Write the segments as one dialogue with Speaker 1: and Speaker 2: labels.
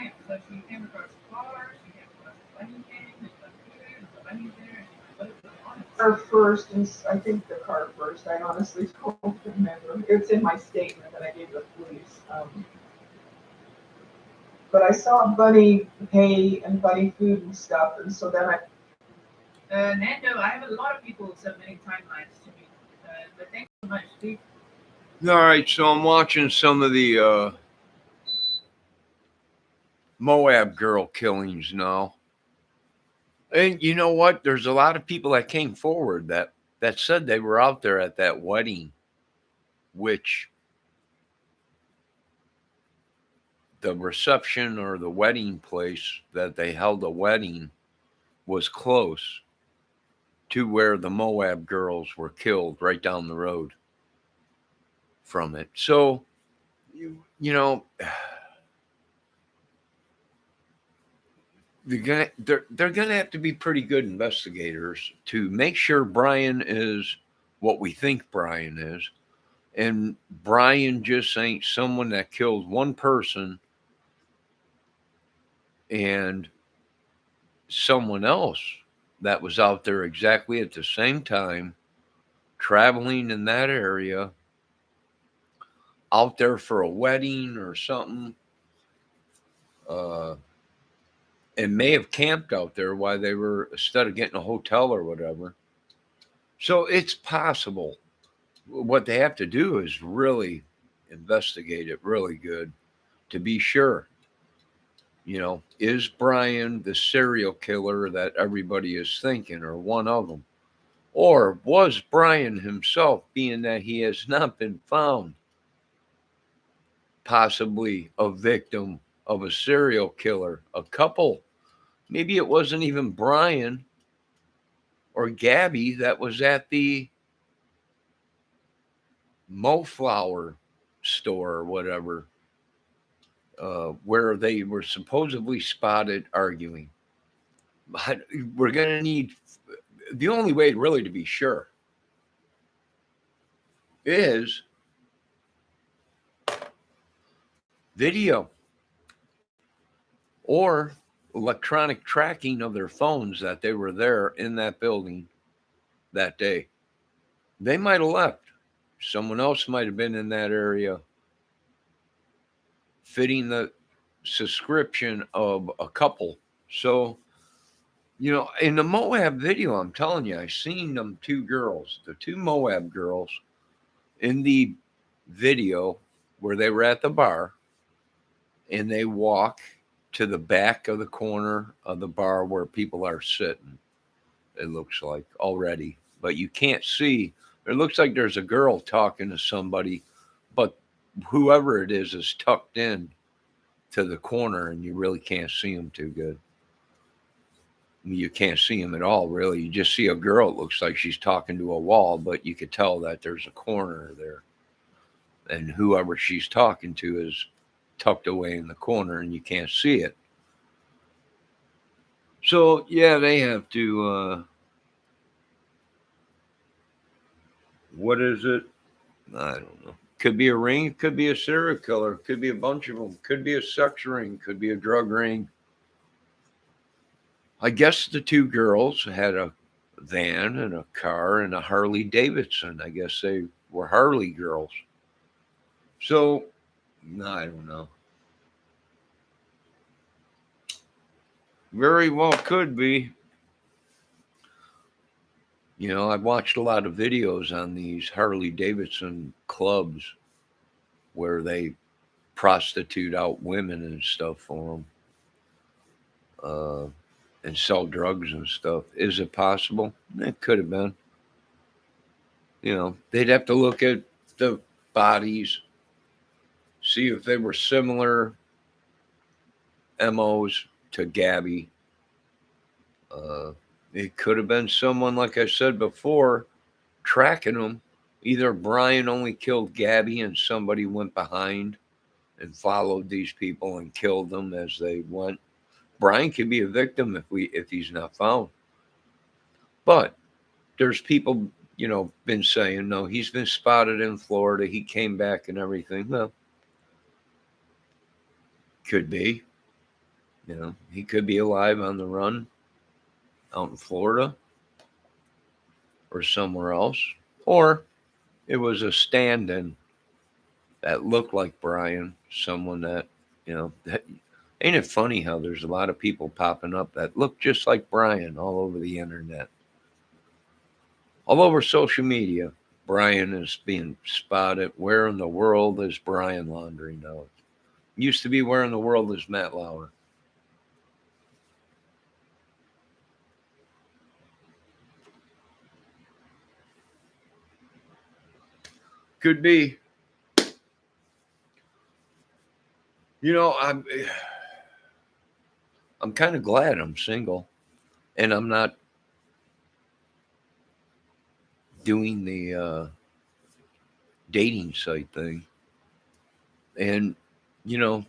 Speaker 1: Bryant. So she came across the car, she came across the bunny came, and the food, and the bunny's there, and she's like, what is going on?
Speaker 2: Or first, and I think the car first. I honestly don't remember. It's in my statement that I gave the police. But I saw bunny hay and bunny food and stuff, and so then I.
Speaker 1: Nando, I have a lot of people submitting timelines to me. But thanks so much, Steve.
Speaker 3: All right, so I'm watching some of the Moab girl killings now. And you know what? There's a lot of people that came forward that said they were out there at that wedding, which the reception or the wedding place that they held a wedding was close to where the Moab girls were killed, right down the road from it. So, you know, they're gonna have to be pretty good investigators to make sure Brian is what we think Brian is, and Brian just ain't someone that killed one person and someone else that was out there exactly at the same time, traveling in that area, out there for a wedding or something, uh, and may have camped out there while they were, instead of getting a hotel or whatever. So it's possible. What they have to do is really investigate it really good to be sure. Is Brian the serial killer that everybody is thinking, or one of them? Or was Brian himself, being that he has not been found, possibly a victim of a serial killer? A couple. Maybe it wasn't even Brian or Gabby that was at the Moflower store or whatever, where they were supposedly spotted arguing. We're going to need, the only way really to be sure is video or electronic tracking of their phones that they were there in that building that day. They might have left. Someone else might have been in that area fitting the description of a couple. So, in the Moab video, I'm telling you, I seen them two girls, the two Moab girls, in the video where they were at the bar, and they walk to the back of the corner of the bar where people are sitting. It looks like already, but you can't see. It looks like there's a girl talking to somebody, but whoever it is tucked in to the corner, and you really can't see them too good. You can't see them at all, really. You just see a girl. It looks like she's talking to a wall, but you could tell that there's a corner there, and whoever she's talking to is tucked away in the corner, and you can't see it. So yeah, they have to. What is it? I don't know. Could be a ring. Could be a serial killer. Could be a bunch of them. Could be a sex ring. Could be a drug ring. I guess the two girls had a van and a car and a Harley Davidson. I guess they were Harley girls. So, I don't know. Very well could be. I've watched a lot of videos on these Harley Davidson clubs where they prostitute out women and stuff for them, and sell drugs and stuff. Is it possible? It could have been. They'd have to look at the bodies, see if they were similar MOs to Gabby. It could have been someone, like I said before, tracking them. Either Brian only killed Gabby and somebody went behind and followed these people and killed them as they went. Brian could be a victim if he's not found. But there's people, been saying, no, he's been spotted in Florida. He came back and everything. Well, could be. You know, he could be alive on the run out in Florida or somewhere else, or it was a stand-in that looked like Brian, someone that, that ain't it funny how there's a lot of people popping up that look just like Brian all over the internet, all over social media. Brian is being spotted. Where in the world is Brian Laundrie now? Used to be where in the world is Matt Lauer? Could be. You know, I'm kind of glad I'm single and I'm not doing the dating site thing. And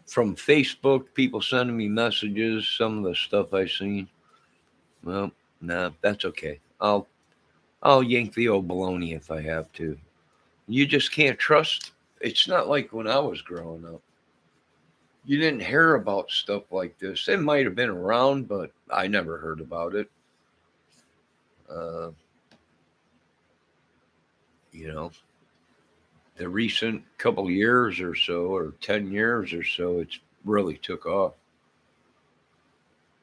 Speaker 3: from Facebook, people sending me messages, some of the stuff I seen. Well, nah, that's okay. I'll yank the old baloney if I have to. You just can't trust. It's not like when I was growing up. You didn't hear about stuff like this. It might have been around, but I never heard about it. Uh, you know, the recent couple years or so, or 10 years or so, it's really took off.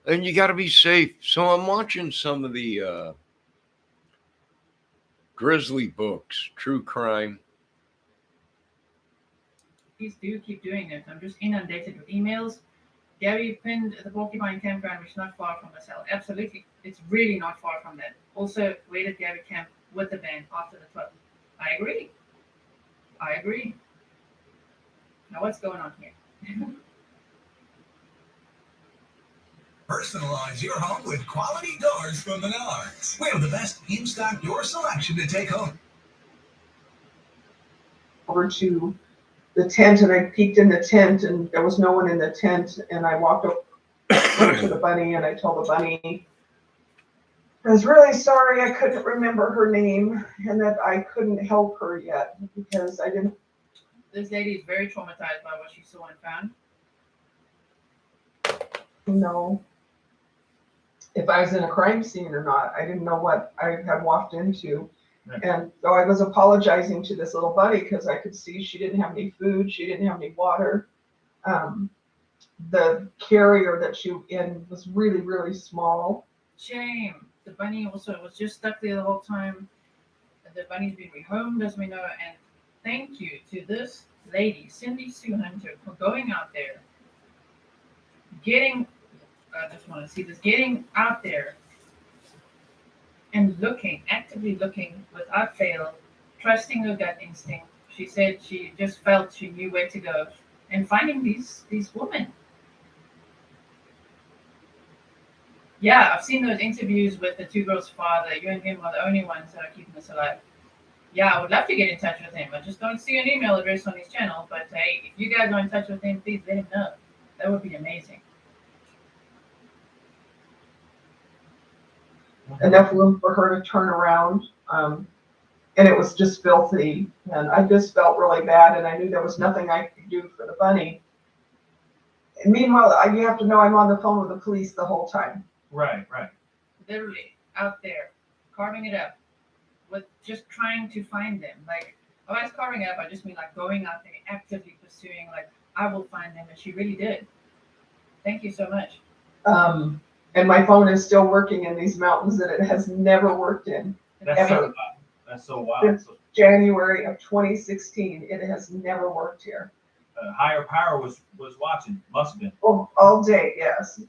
Speaker 3: And you got to be safe. So I'm watching some of the Grizzly books, true crime.
Speaker 1: Please do keep doing it. I'm just inundated with emails. Gary pinned the porcupine campground, which is not far from the cell. Absolutely. It's really not far from that. Also, where did Gary camp with the band after the 12th? I agree. I agree. Now, what's going on here?
Speaker 4: Personalize your home with quality doors from Menards. We have the best in-stock door selection to take home.
Speaker 2: Over to the tent, and I peeked in the tent, and there was no one in the tent, and I walked up to the bunny, and I told the bunny I was really sorry I couldn't remember her name, and that I couldn't help her yet because I didn't.
Speaker 1: This lady is very traumatized by what she saw and found.
Speaker 2: know if I was in a crime scene or not. I didn't know what I had walked into. Right. And so I was apologizing to this little bunny because I could see she didn't have any food, she didn't have any water. The carrier that she was in was really, really small.
Speaker 1: Shame. The bunny also was just stuck there the whole time. The bunny's been rehomed, as we know, and thank you to this lady, Cindy Sue Hunter, for going out there, I just want to see this, getting out there and looking, actively looking without fail, trusting her gut instinct. She said she just felt she knew where to go and finding these women. Yeah, I've seen those interviews with the two girls' father. You and him are the only ones that are keeping us alive. Yeah, I would love to get in touch with him. I just don't see an email address on his channel. But hey, if you guys are in touch with him, please let him know. That would be amazing.
Speaker 2: Enough room for her to turn around. And it was just filthy. And I just felt really bad. And I knew there was nothing I could do for the bunny. And meanwhile, you have to know I'm on the phone with the police the whole time.
Speaker 4: Right.
Speaker 1: Literally out there, carving it up, with just trying to find them. Like, when I was carving it up, I just mean like going out there, actively pursuing, like, I will find them. And she really did. Thank you so much.
Speaker 2: And my phone is still working in these mountains that it has never worked in. Ever.
Speaker 4: That's so wild.
Speaker 2: Since January of 2016, it has never worked here.
Speaker 4: Higher power was watching, must have been.
Speaker 2: Oh, all day, yes.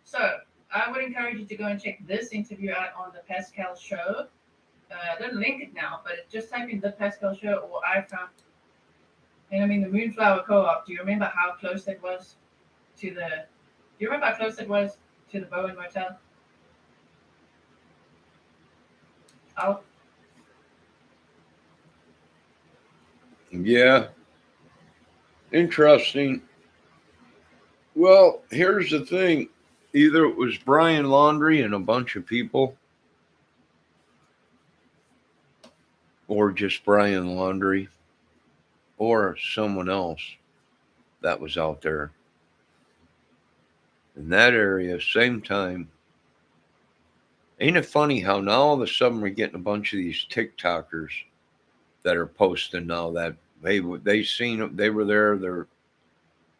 Speaker 1: So I would encourage you to go and check this interview out on the Pascal Show. I don't link it now, but just type in the Pascal Show or I found. And I mean the Moonflower Co-op. Do you remember how close that was to the? Do you remember how close it was to the Bowen Motel? Oh.
Speaker 3: Yeah. Interesting. Well, here's the thing. Either it was Brian Laundrie and a bunch of people, or just Brian Laundrie, or someone else that was out there. in that area, same time. Ain't it funny how now all of a sudden we're getting a bunch of these TikTokers that are posting now that they seen they were there. They're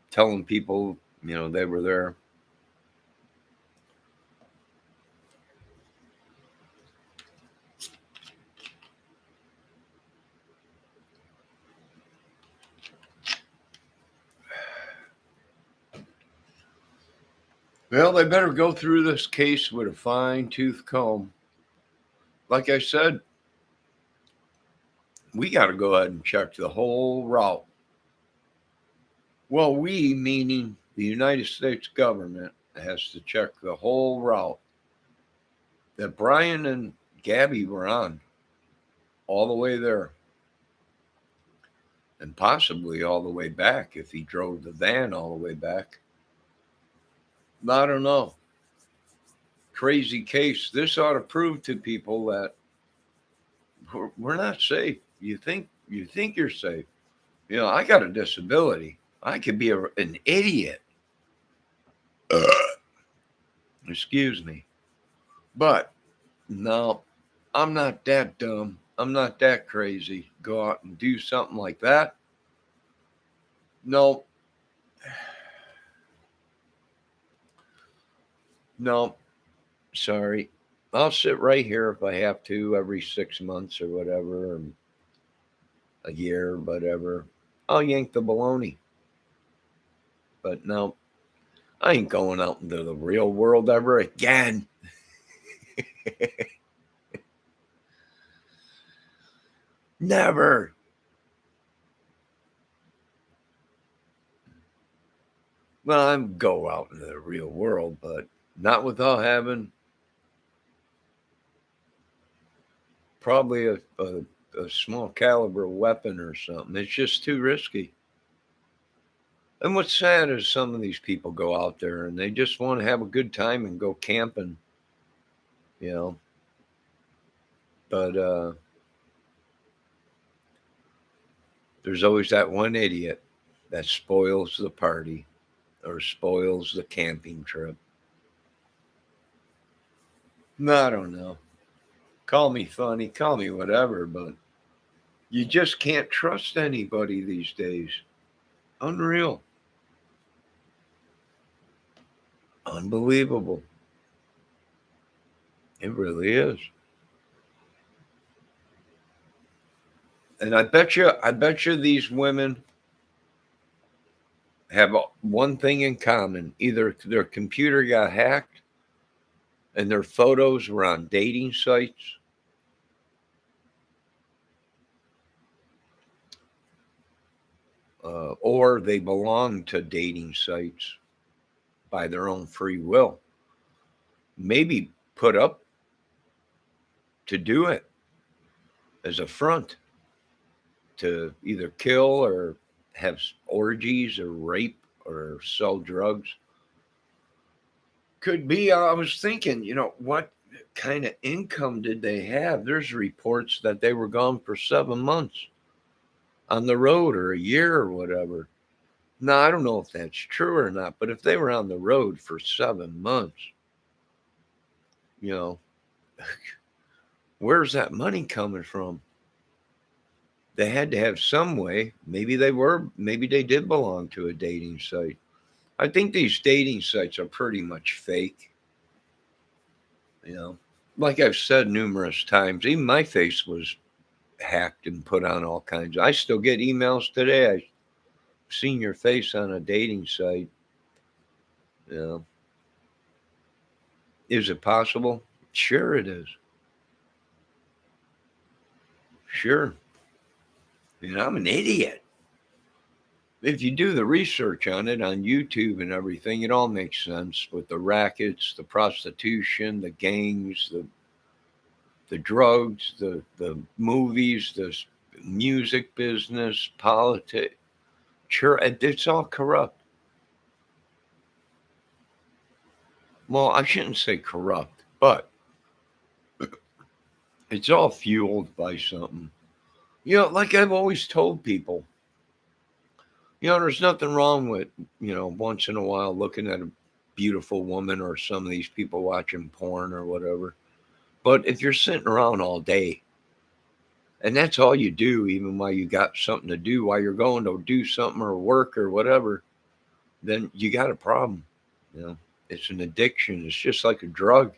Speaker 3: telling people, they were there. Well, they better go through this case with a fine-tooth comb. Like I said, we got to go ahead and check the whole route. Well, we, meaning the United States government, has to check the whole route that Brian and Gabby were on, all the way there. And possibly all the way back if he drove the van all the way back. I don't know. Crazy case. This ought to prove to people that we're not safe. You think you're safe. I got a disability. I could be an idiot. Excuse me. But no, I'm not that dumb. I'm not that crazy. Go out and do something like that. No. No. Sorry. I'll sit right here if I have to every 6 months or whatever, or a year, whatever. I'll yank the baloney. But no, I ain't going out into the real world ever again. Never. Well, I'm go out into the real world, but not without having probably a small caliber weapon or something. It's just too risky. And what's sad is some of these people go out there and they just want to have a good time and go camping, But there's always that one idiot that spoils the party or spoils the camping trip. I don't know. Call me funny, call me whatever, but you just can't trust anybody these days. Unreal. Unbelievable. It really is. And I bet you these women have one thing in common. Either their computer got hacked and their photos were on dating sites, or they belong to dating sites by their own free will. Maybe put up to do it as a front to either kill or have orgies or rape or sell drugs. Could be. I was thinking, what kind of income did they have? There's reports that they were gone for 7 months on the road or a year or whatever. Now, I don't know if that's true or not, but if they were on the road for 7 months, where's that money coming from? They had to have some way. Maybe they did belong to a dating site. I think these dating sites are pretty much fake. Like I've said numerous times, even my face was hacked and put on all kinds. I still get emails today. I've seen your face on a dating site. Is it possible? Sure it is. Sure. I'm an idiot. If you do the research on it on YouTube and everything, it all makes sense with the rackets, the prostitution, the gangs, the drugs, the movies, the music business, politics. Sure, it's all corrupt. Well, I shouldn't say corrupt, but it's all fueled by something. Like I've always told people, there's nothing wrong with, once in a while looking at beautiful woman or some of these people watching porn or whatever. But if you're sitting around all day and that's all you do, even while you got something to do, while you're going to do something or work or whatever, then you got a problem. You know, it's an addiction. It's just like a drug.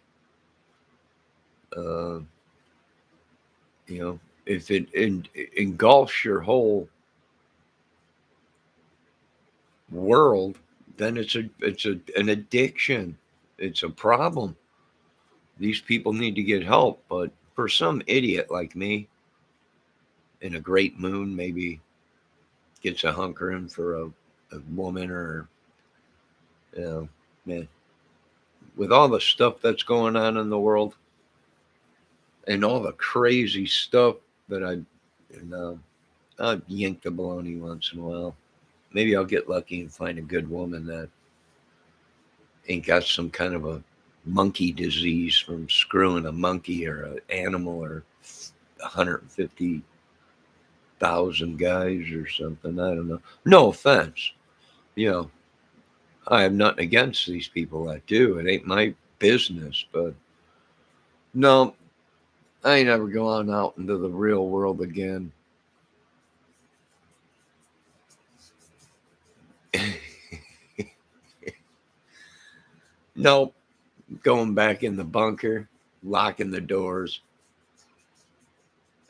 Speaker 3: Uh, you know, if it engulfs your whole world, then it's an addiction. It's a problem. These people need to get help. But for some idiot like me, in a great mood, maybe gets a hunkering for a woman or, you know, man, with all the stuff that's going on in the world and all the crazy stuff that you know, I'll yank the baloney once in a while. Maybe I'll get lucky and find a good woman that ain't got some kind of a monkey disease from screwing a monkey or an animal or 150,000 guys or something. I don't know. No offense. You know, I have nothing against these people that do. It ain't my business, but no, I ain't ever going out into the real world again. Nope, going back in the bunker, locking the doors.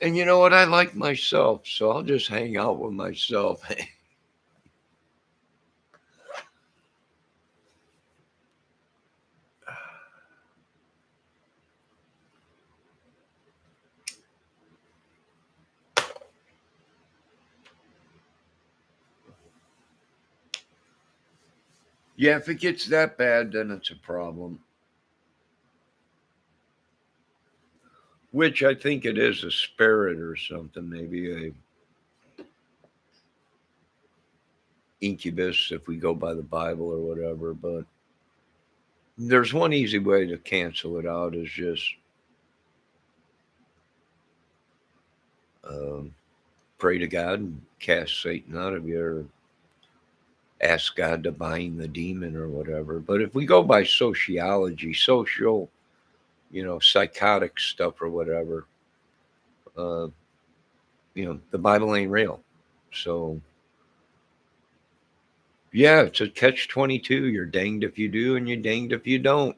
Speaker 3: And you know what? I like myself, so I'll just hang out with myself. Yeah, if it gets that bad, then it's a problem. Which I think it is a spirit or something, maybe a incubus if we go by the Bible or whatever. But there's one easy way to cancel it out is just um, pray to God and cast Satan out of you, or ask God to bind the demon or whatever. But if we go by sociology, social, you know, psychotic stuff or whatever, uh, you know, the Bible ain't real. So yeah, it's a catch 22. You're danged if you do, and you're danged if you don't.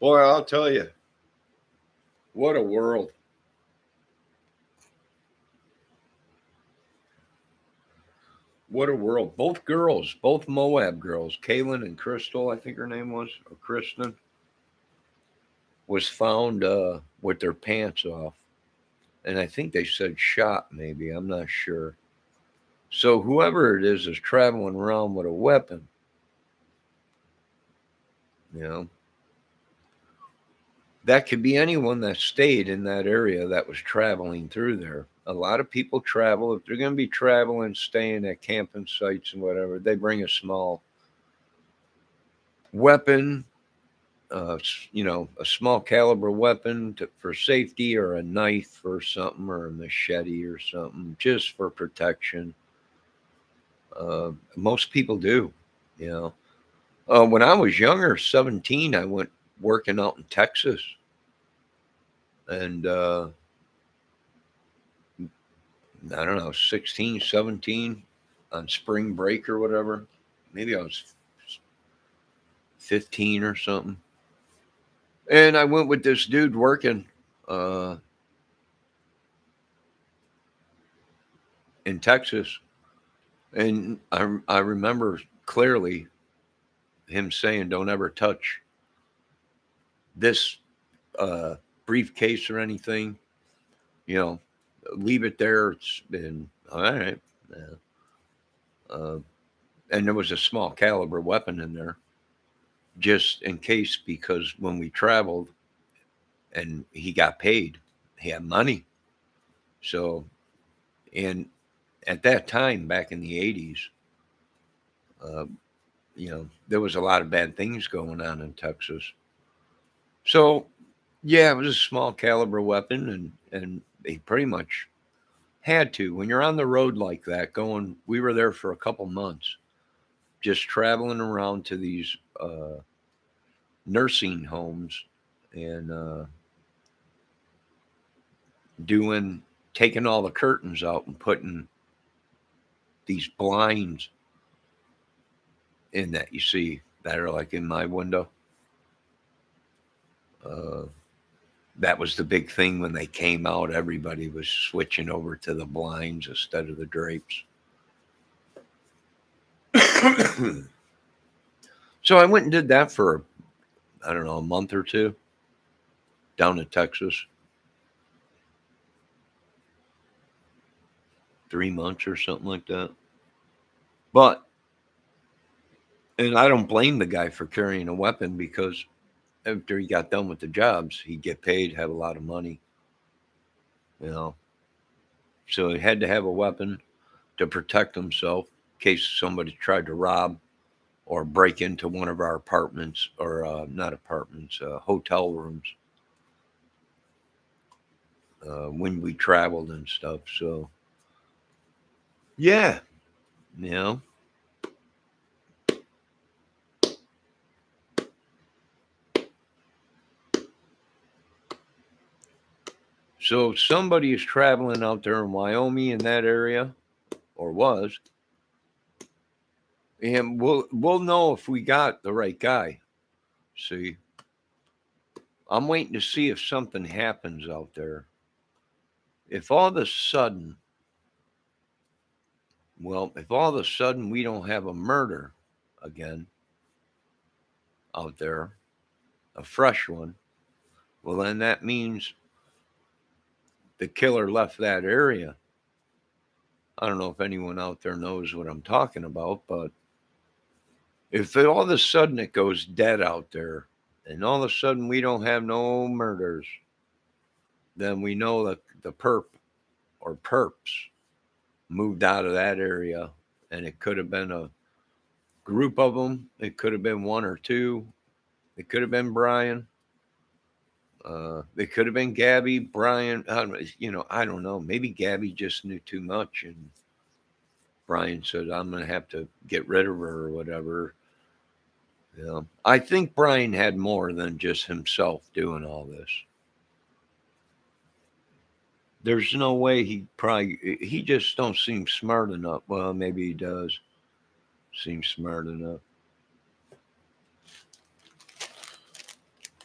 Speaker 3: Boy, I'll tell you, what a world. What a world. Both girls, both Moab girls, Kaylin and Crystal, I think her name was, or Kristen, was found with their pants off. And I think they said shot, maybe. I'm not sure. So whoever it is traveling around with a weapon, you know, that could be anyone that stayed in that area that was traveling through there. A lot of people travel. If they're going to be traveling, staying at camping sites and whatever, they bring a small weapon, you know, a small caliber weapon for safety, or a knife or something, or a machete or something, just for protection. Most people do, you know. When I was younger, 17, I went working out in Texas. And I don't know, 16, 17 on spring break or whatever. Maybe I was 15 or something. And I went with this dude working in Texas. And I remember clearly him saying, don't ever touch this briefcase or anything. You know, leave it there. It's been all right. Yeah. And there was a small caliber weapon in there, just in case, because when we traveled and he got paid, he had money. So, and at that time, back in the 80s, uh, you know, there was a lot of bad things going on in Texas. So, yeah, it was a small caliber weapon, and they pretty much had to. When you're on the road like that, we were there for a couple months, just traveling around to these nursing homes and taking all the curtains out and putting these blinds in that you see that are like in my window. Uh, that was the big thing when they came out. Everybody was switching over to the blinds instead of the drapes. So I went and did that for, I don't know, a month or two down in Texas. 3 months or something like that. And I don't blame the guy for carrying a weapon because after he got done with the jobs, he'd get paid, have a lot of money, you know. So he had to have a weapon to protect himself in case somebody tried to rob or break into one of our apartments or not apartments, hotel rooms when we traveled and stuff. So, yeah, you know. So somebody is traveling out there in Wyoming in that area, or was, and we'll know if we got the right guy. See, I'm waiting to see if something happens out there. If all of a sudden, if all of a sudden we don't have a murder again out there, a fresh one, well, then that means the killer left that area. I don't know if anyone out there knows what I'm talking about, but if all of a sudden it goes dead out there and all of a sudden we don't have no murders, then we know that the perp or perps moved out of that area, and it could have been a group of them. It could have been one or two. It could have been Brian. It could have been Gabby, Brian. I don't know. Maybe Gabby just knew too much, and Brian said, "I'm going to have to get rid of her or whatever." Yeah, I think Brian had more than just himself doing all this. There's no way he just don't seem smart enough. Well, maybe he does seem smart enough.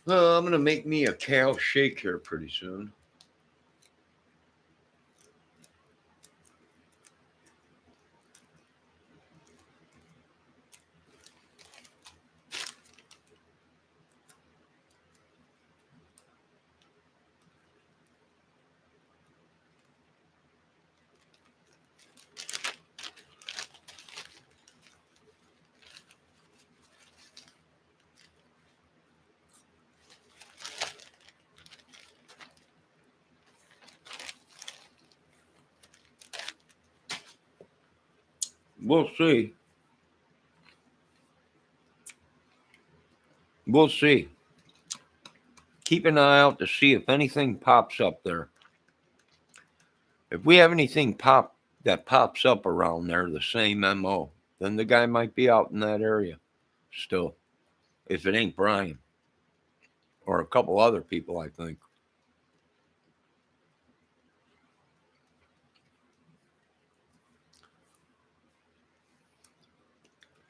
Speaker 3: Well, I'm gonna make me a cow shake here pretty soon. We'll see. We'll see. Keep an eye out to see if anything pops up there. If we have anything that pops up around there, the same MO, then the guy might be out in that area still. If it ain't Brian or a couple other people, I think.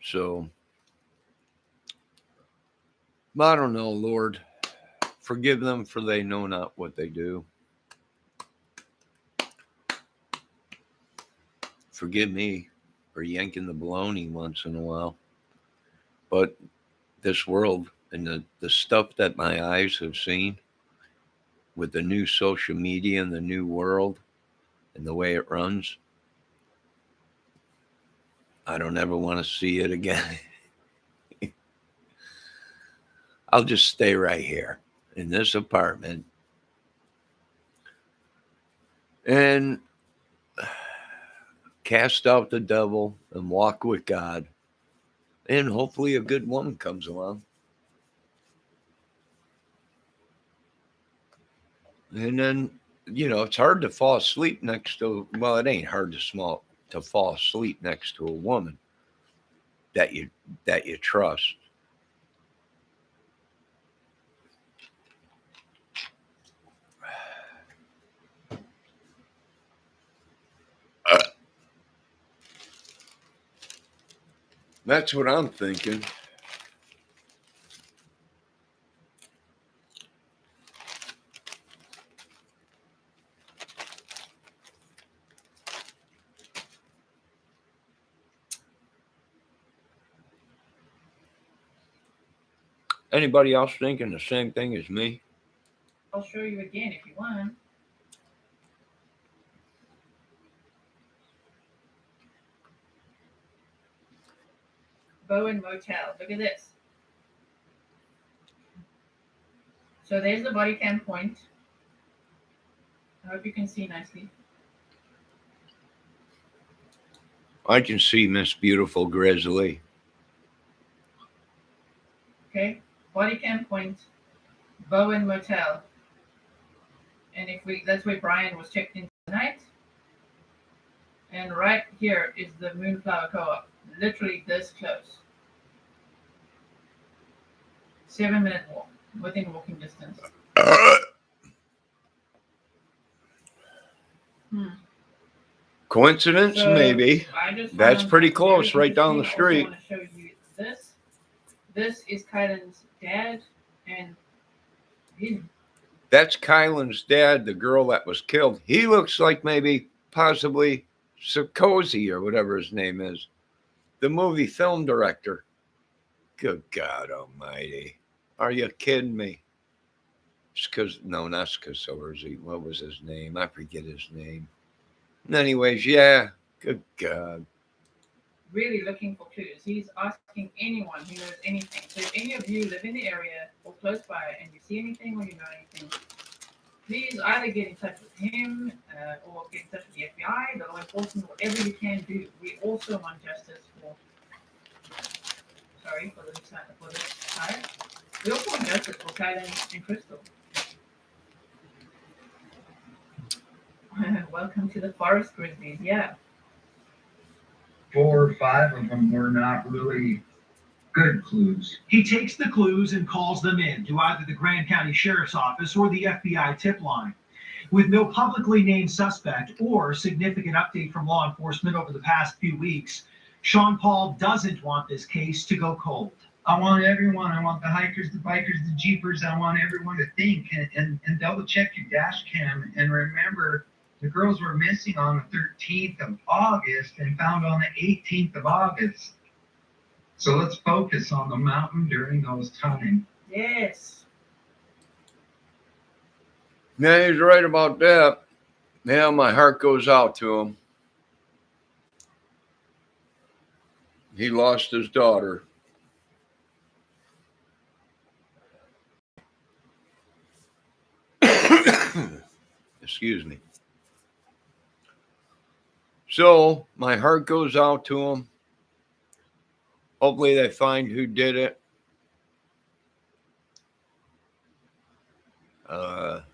Speaker 3: So, I don't know, Lord. Forgive them, for they know not what they do. Forgive me for yanking the baloney once in a while. But this world and the stuff that my eyes have seen with the new social media and the new world and the way it runs, I don't ever want to see it again. I'll just stay right here in this apartment and cast out the devil and walk with God. And hopefully a good woman comes along. And then, it's hard to fall asleep next to, well, it ain't hard to fall asleep next to a woman that you trust. That's what I'm thinking. Anybody else thinking the same thing as me?
Speaker 1: I'll show you again if you want. Bowen Motel. Look at this. So there's the body cam point. I hope you can see nicely.
Speaker 3: I can see Miss Beautiful Grizzly.
Speaker 1: Okay, body cam point, Bowen Motel. And that's where Brian was checked in tonight. And right here is the Moonflower Co-op. Literally this close. 7-minute walk, within walking distance.
Speaker 3: Coincidence?
Speaker 1: So,
Speaker 3: Maybe. That's pretty close, right down the street.
Speaker 1: I want to show you this. This is Kylan's dad, and
Speaker 3: That's Kylan's dad, the girl that was killed. He looks like maybe possibly Sarkozy or whatever his name is, the movie film director. Good God Almighty. Are you kidding me? No, not Sarkozy. What was his name? I forget his name. Anyways, yeah. Good God.
Speaker 1: Really looking for clues. He's asking anyone who knows anything. So if any of you live in the area or close by and you see anything or you know anything, please either get in touch with him or get in touch with the FBI, the law enforcement, whatever you can do. We also want justice for this fire. We also want justice for Kylan and Crystal. Welcome to the Forest Grizzlies. Yeah.
Speaker 5: 4 or 5 of them were not really good clues.
Speaker 6: He takes the clues and calls them in to either the Grand County Sheriff's Office or the FBI tip line. With no publicly named suspect or significant update from law enforcement over the past few weeks, Sean Paul doesn't want this case to go cold.
Speaker 5: I want everyone, I want the hikers, the bikers, the jeepers, I want everyone to think and double check your dash cam and remember the girls were missing on the 13th of August and found on the 18th of August. So let's focus on the mountain during those times.
Speaker 1: Yes.
Speaker 3: Yeah, he's right about that. Yeah, my heart goes out to him. He lost his daughter. Excuse me. So my heart goes out to him. Hopefully they find who did it. Well,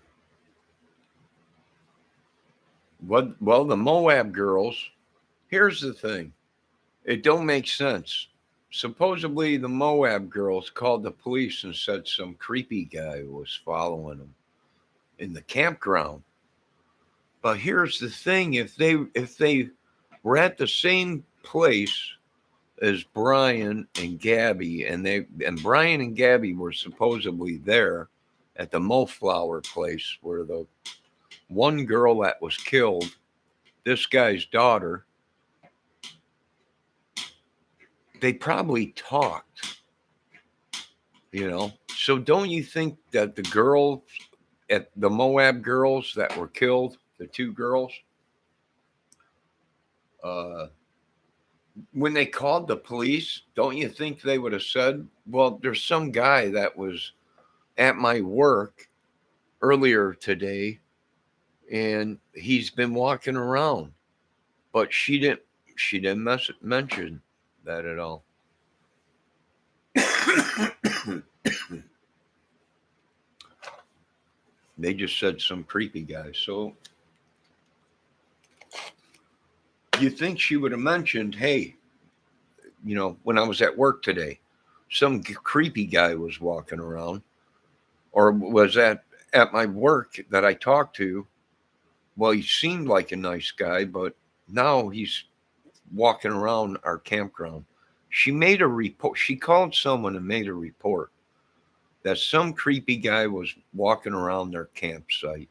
Speaker 3: the Moab girls, here's the thing. It don't make sense. Supposedly the Moab girls called the police and said some creepy guy was following them in the campground. But here's the thing, if they were at the same place as Brian and Gabby, and Brian and Gabby were supposedly there at the Mayflower place where the one girl that was killed, this guy's daughter, they probably talked, So don't you think that the girls at the Moab girls that were killed, the 2 girls, when they called the police, don't you think they would have said, well, there's some guy that was at my work earlier today and he's been walking around, but she didn't mention that at all. They just said some creepy guy. So you think she would have mentioned, hey, when I was at work today, some creepy guy was walking around, or was at my work that I talked to. Well, he seemed like a nice guy, but now he's walking around our campground. She made a report. She called someone and made a report that some creepy guy was walking around their campsite.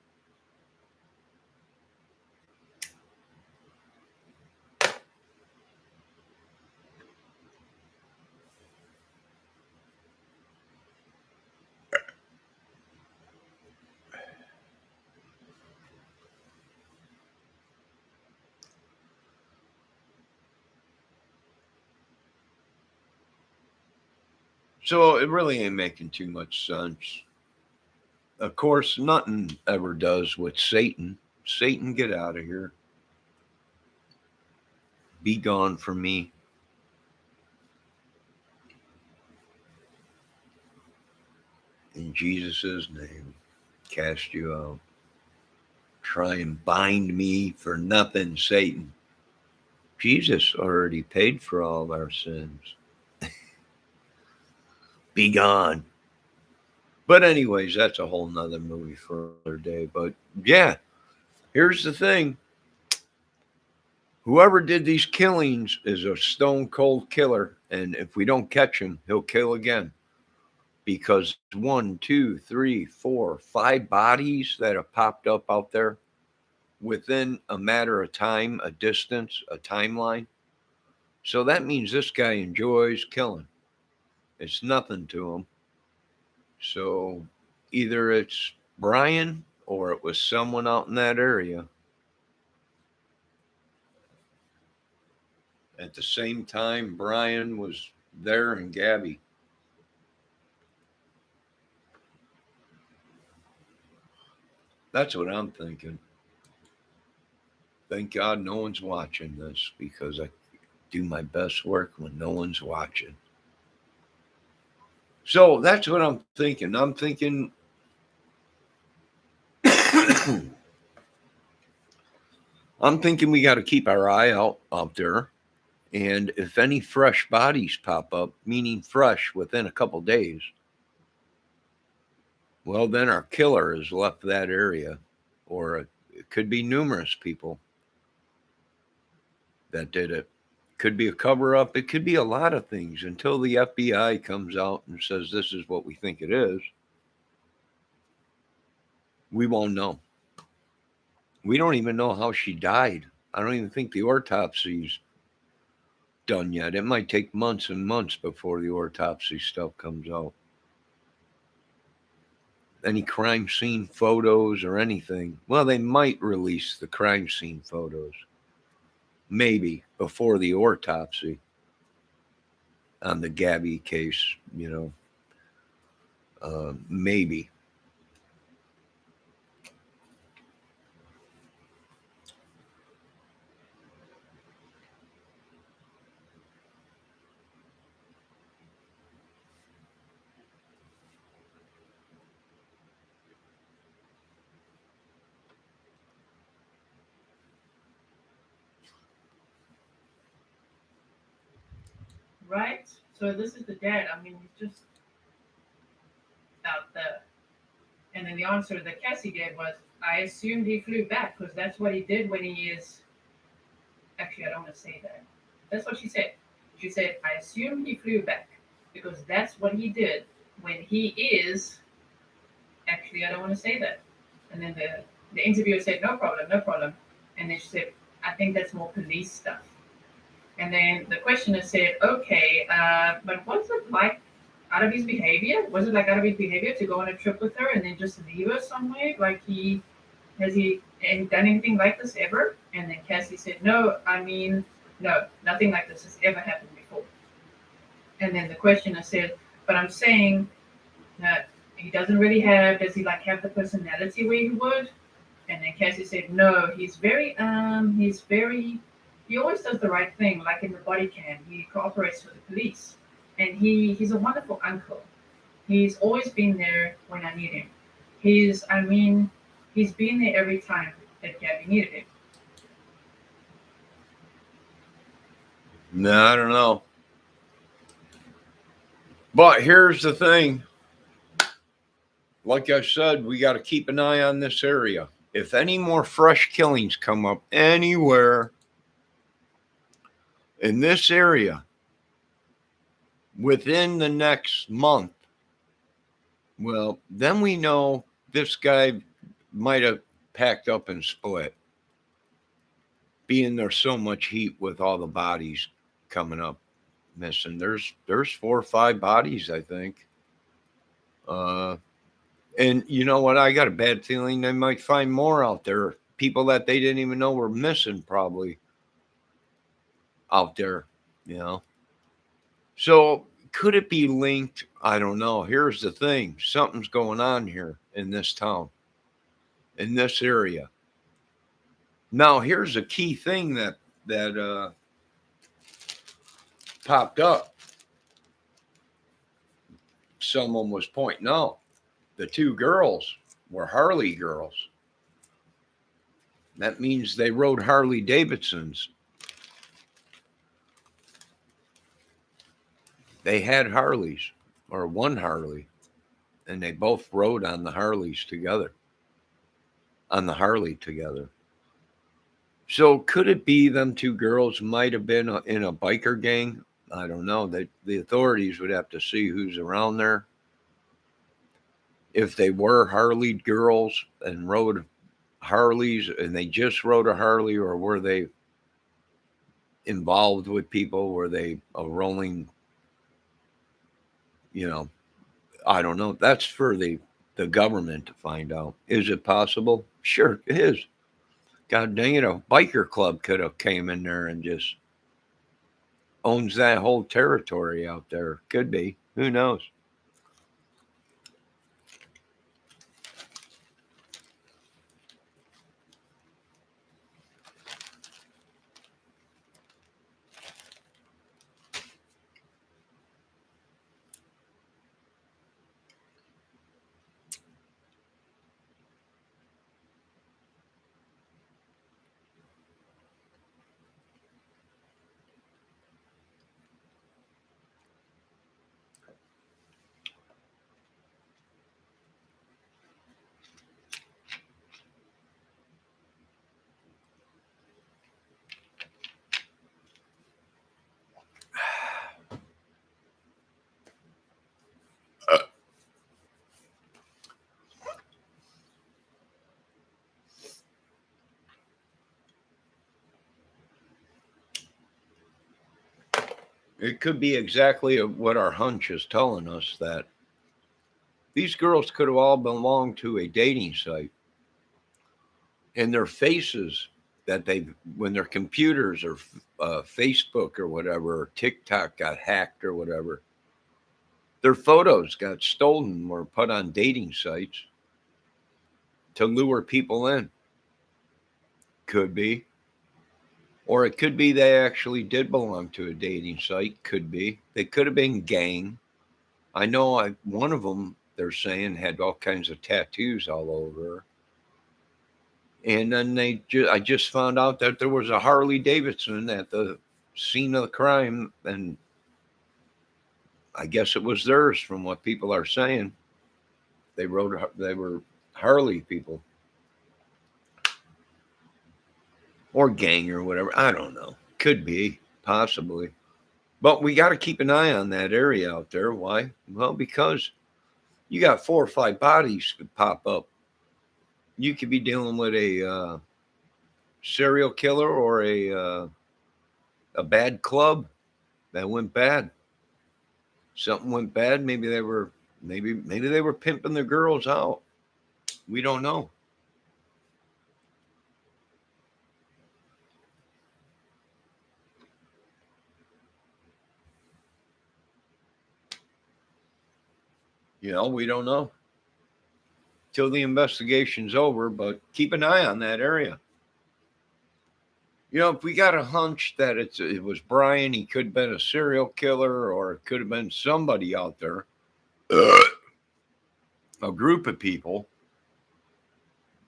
Speaker 3: So it really ain't making too much sense. Of course, nothing ever does with Satan. Satan, get out of here. Be gone from me. In Jesus' name, cast you out. Try and bind me for nothing, Satan. Jesus already paid for all of our sins. Be gone. But anyways, that's a whole nother movie for another day. But yeah, here's the thing. Whoever did these killings is a stone cold killer. And if we don't catch him, he'll kill again. Because 1, 2, 3, 4, 5 bodies that have popped up out there within a matter of time, a distance, a timeline. So that means this guy enjoys killing. It's nothing to him. So either it's Brian or it was someone out in that area. At the same time, Brian was there and Gabby. That's what I'm thinking. Thank God no one's watching this because I do my best work when no one's watching. So that's what I'm thinking. I'm thinking we got to keep our eye out there. And if any fresh bodies pop up, meaning fresh within a couple days, well, then our killer has left that area. Or it could be numerous people that did it. Could be a cover up. It could be a lot of things until the FBI comes out and says this is what we think it is. We won't know. We don't even know how she died. I don't even think the autopsy's done yet. It might take months and months before the autopsy stuff comes out. Any crime scene photos or anything. Well, they might release the crime scene photos. Maybe before the autopsy on the Gabby case, maybe.
Speaker 1: Right? So this is the dad. I mean, he's just out there. And then the answer that Cassie gave was, I assumed he flew back because that's what he did when he is. Actually, I don't want to say that. That's what she said. She said, I assumed he flew back because that's what he did when he is. Actually, I don't want to say that. And then the interviewer said, no problem, no problem. And then she said, I think that's more police stuff. And then the questioner said, okay, but was it like out of his behavior? Was it like out of his behavior to go on a trip with her and then just leave her somewhere? Like has he done anything like this ever? And then Cassie said, no, no, nothing like this has ever happened before. And then the questioner said, but I'm saying that he doesn't really does he like have the personality where he would? And then Cassie said, no, he always does the right thing, like in the body cam. He cooperates with the police. And he's a wonderful uncle. He's always been there when I need him. He's been there every time that Gabby needed him.
Speaker 3: No, I don't know. But here's the thing. Like I said, we got to keep an eye on this area. If any more fresh killings come up anywhere in this area within the next month, well, then we know this guy might have packed up and split. Being there's so much heat with all the bodies coming up missing. There's 4 or 5 bodies, I think. And you know what? I got a bad feeling they might find more out there. People that they didn't even know were missing, probably out there, you know. So could it be linked? I don't know. Here's the thing. Something's going on here in this town, in this area. Now, here's a key thing that popped up. Someone was pointing out the 2 girls were Harley girls. That means they rode Harley Davidsons. They had Harleys, or one Harley, and they both rode on the Harleys together. On the Harley together. So could it be them 2 girls might have been in a biker gang? I don't know. The authorities would have to see who's around there. If they were Harley girls and rode Harleys and they just rode a Harley, or were they involved with people? Were they a rolling, you know, I don't know. That's for the government to find out. Is it possible? Sure, it is. God dang it, a biker club could have came in there and just owns that whole territory out there. Could be. Who knows? It could be exactly what our hunch is telling us, that these girls could have all belonged to a dating site. And their faces that when their computers or Facebook or whatever, or TikTok got hacked or whatever, their photos got stolen or put on dating sites to lure people in. Could be. Or it could be they actually did belong to a dating site. Could be. They could have been gang. I know one of them, they're saying, had all kinds of tattoos all over. And then I just found out that there was a Harley Davidson at the scene of the crime. And I guess it was theirs from what people are saying. They were Harley people. Or gang or whatever. I don't know. Could be, possibly. But we got to keep an eye on that area out there. Why? Well, because you got 4 or 5 bodies could pop up. You could be dealing with a serial killer or a bad club that went bad. Something went bad. Maybe they were pimping the girls out. We don't know. You know, we don't know till the investigation's over, but keep an eye on that area. You know, if we got a hunch that it was Brian, he could have been a serial killer, or it could have been somebody out there, a group of people,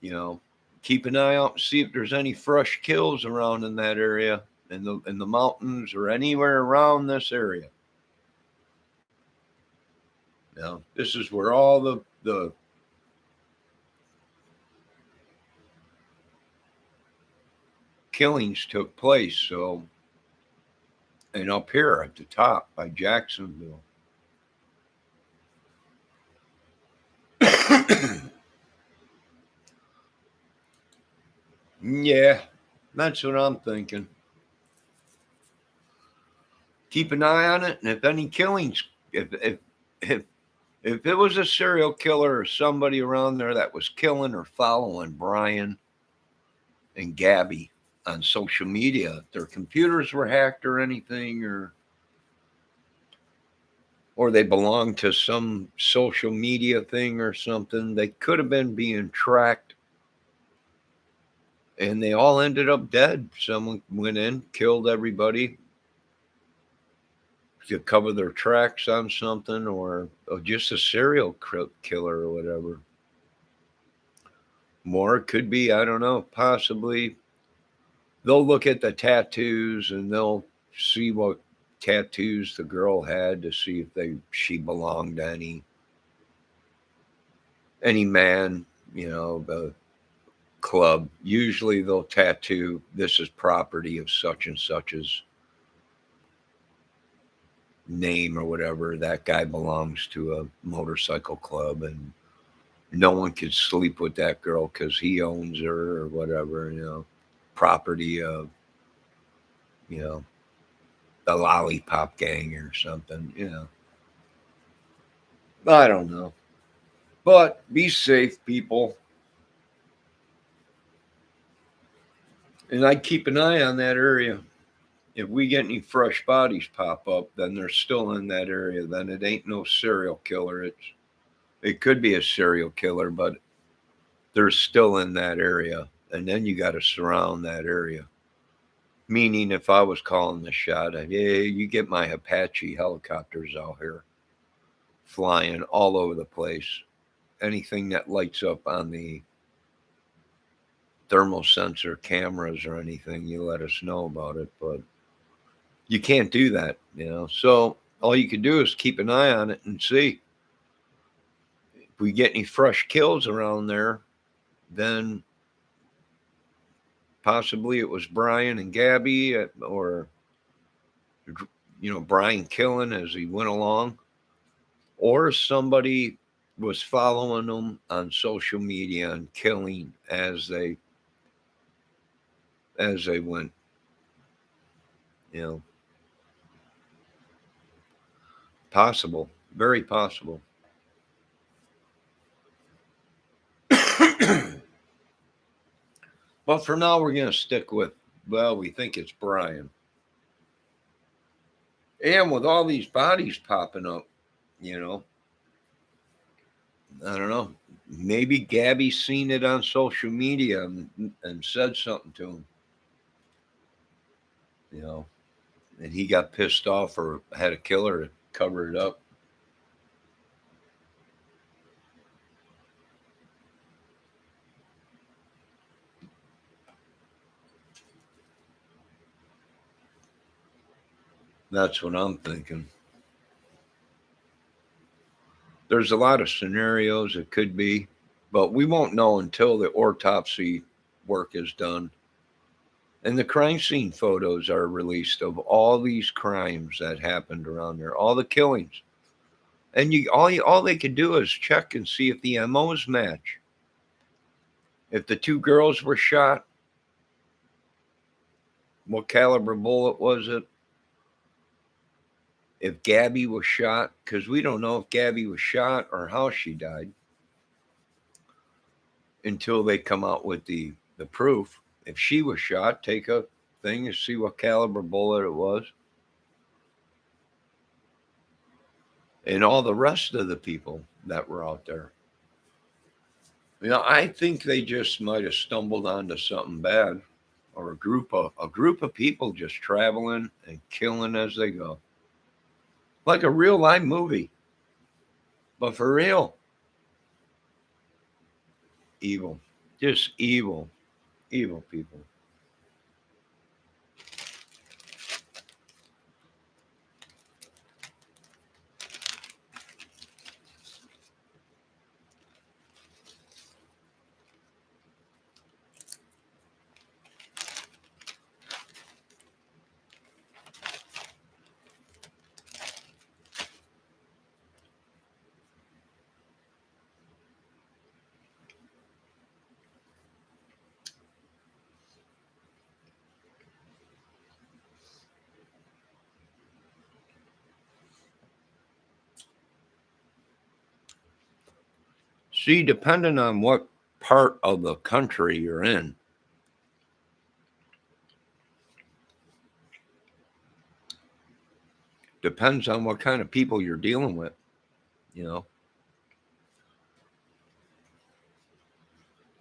Speaker 3: You know, keep an eye out and see if there's any fresh kills around in that area, in the mountains or anywhere around this area. Now, this is where all the killings took place. So, and up here at the top by Jacksonville. Yeah, that's what I'm thinking. Keep an eye on it, and if any killings, if if it was a serial killer or somebody around there that was killing or following Brian and Gabby on social media, if their computers were hacked or anything, or they belonged to some social media thing or something, they could have been being tracked, and they all ended up dead. Someone went in, killed everybody to cover their tracks on something, or just a serial killer or whatever. More it could be, I don't know, possibly they'll look at the tattoos and they'll see what tattoos the girl had to see if she belonged to any man, the club. Usually they'll tattoo, this is property of such and such's name or whatever. That guy belongs to a motorcycle club, and no one could sleep with that girl because he owns her or whatever, property of, the Lollipop Gang or something, I don't know. But be safe, people. And I'd keep an eye on that area. If we get any fresh bodies pop up, then they're still in that area. Then it ain't no serial killer. It could be a serial killer, but they're still in that area. And then you got to surround that area. Meaning, if I was calling the shot, hey, you get my Apache helicopters out here flying all over the place. Anything that lights up on the thermal sensor cameras or anything, you let us know about it. But you can't do that, So all you can do is keep an eye on it and see. If we get any fresh kills around there, then possibly it was Brian and Gabby, or Brian killing as he went along, or somebody was following them on social media and killing as they went. Possible, very possible. But for now, we're going to stick with, we think it's Brian. And with all these bodies popping up, I don't know. Maybe Gabby's seen it on social media and said something to him. And he got pissed off or had a killer to cover it up. That's what I'm thinking. There's a lot of scenarios it could be, but we won't know until the autopsy work is done. And the crime scene photos are released of all these crimes that happened around there, all the killings. And all they could do is check and see if the MOs match. If the two girls were shot, what caliber bullet was it? If Gabby was shot, because we don't know if Gabby was shot or how she died until they come out with the proof. If she was shot, take a thing and see what caliber bullet it was. And all the rest of the people that were out there. I think they just might have stumbled onto something bad, or a group of people just traveling and killing as they go. Like a real life movie. But for real. Evil. Just evil, evil people. See, depending on what part of the country you're in, depends on what kind of people you're dealing with, you know.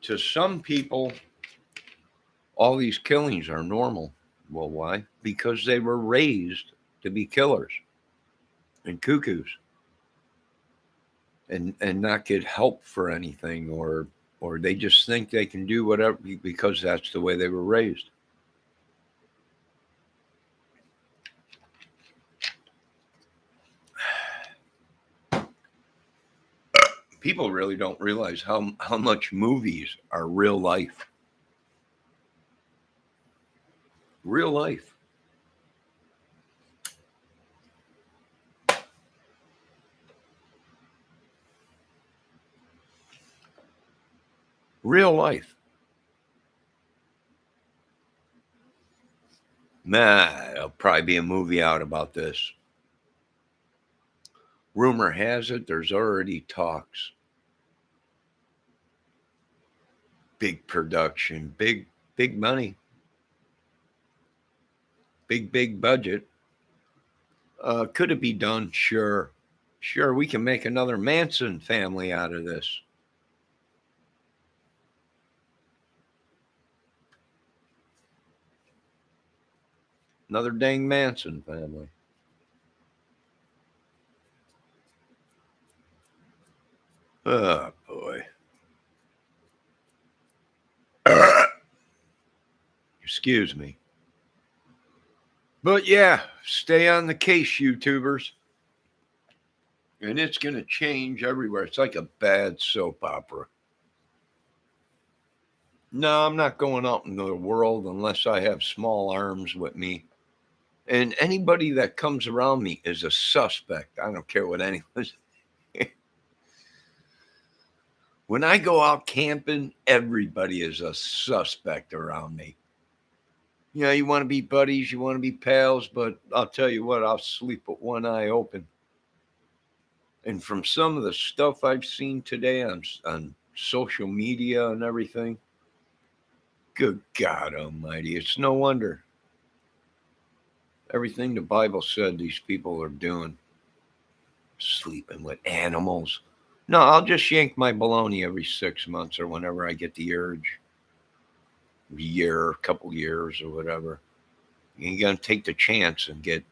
Speaker 3: To some people, all these killings are normal. Well, why? Because they were raised to be killers and cuckoos and not get help for anything, or they just think they can do whatever because that's the way they were raised. People really don't realize how much movies are real life. Real life. Real life. There'll probably be a movie out about this. Rumor has it there's already talks. Big production, big money, big budget. Could it be done? Sure. We can make another Manson family out of this. Another dang Manson family. Oh boy. Excuse me. But yeah, stay on the case, YouTubers. And it's going to change everywhere. It's like a bad soap opera. No, I'm not going out into the world unless I have small arms with me. And anybody that comes around me is a suspect. I don't care what anyone. When I go out camping, everybody is a suspect around me. You know, you want to be buddies, you want to be pals, but I'll tell you what, I'll sleep with one eye open. And from some of the stuff I've seen today on social media and everything, good God Almighty, it's no wonder. Everything the Bible said these people are doing, sleeping with animals. No, I'll just yank my baloney every 6 months or whenever I get the urge. A year, a couple years or whatever. You're going to take the chance and get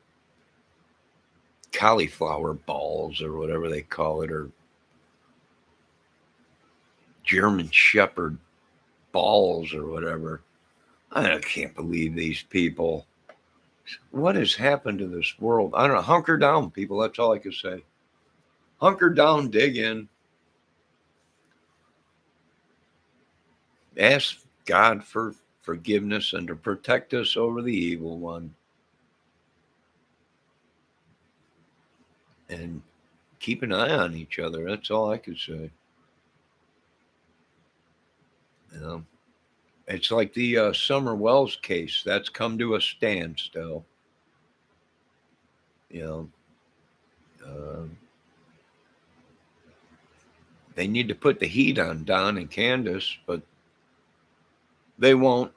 Speaker 3: cauliflower balls or whatever they call it, or German Shepherd balls or whatever. I can't believe these people. What has happened to this world? I don't know. Hunker down, people. That's all I can say. Hunker down, dig in. Ask God for forgiveness and to protect us over the evil one. And keep an eye on each other. That's all I could say. You know, it's like the Summer Wells case. That's come to a standstill. You know, they need to put the heat on Don and Candace, but they won't.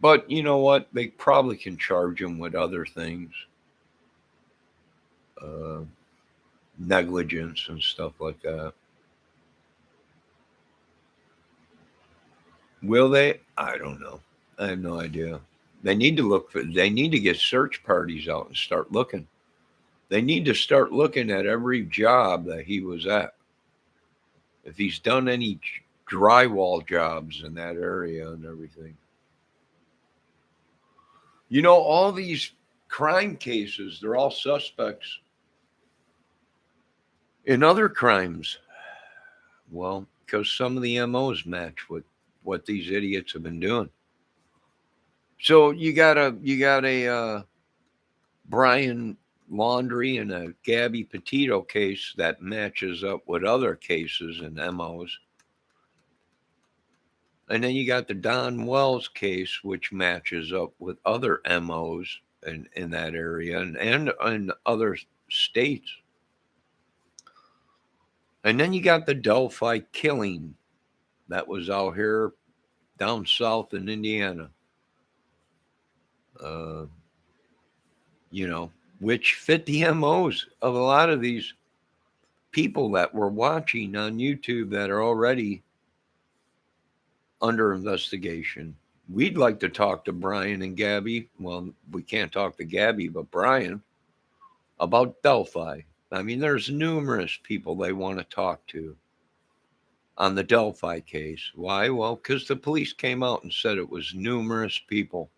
Speaker 3: But you know what? They probably can charge them with other things. Negligence and stuff like that. Will they? I don't know. I have no idea. They need to get search parties out and start looking. They need to start looking at every job that he was at. If he's done any drywall jobs in that area and everything. You know, all these crime cases, they're all suspects in other crimes. Well, because some of the MOs match with what these idiots have been doing. So you got a Brian Laundrie and a Gabby Petito case that matches up with other cases and MOs. And then you got the Don Wells case, which matches up with other MOs in that area and in other states. And then you got the Delphi killing that was out here down south in Indiana. You know, which fit the MOs of a lot of these people that we're watching on YouTube that are already under investigation. We'd like to talk to Brian and Gabby. Well, we can't talk to Gabby, but Brian about Delphi. I mean, there's numerous people they want to talk to on the Delphi case. Why? Well, because the police came out and said it was numerous people.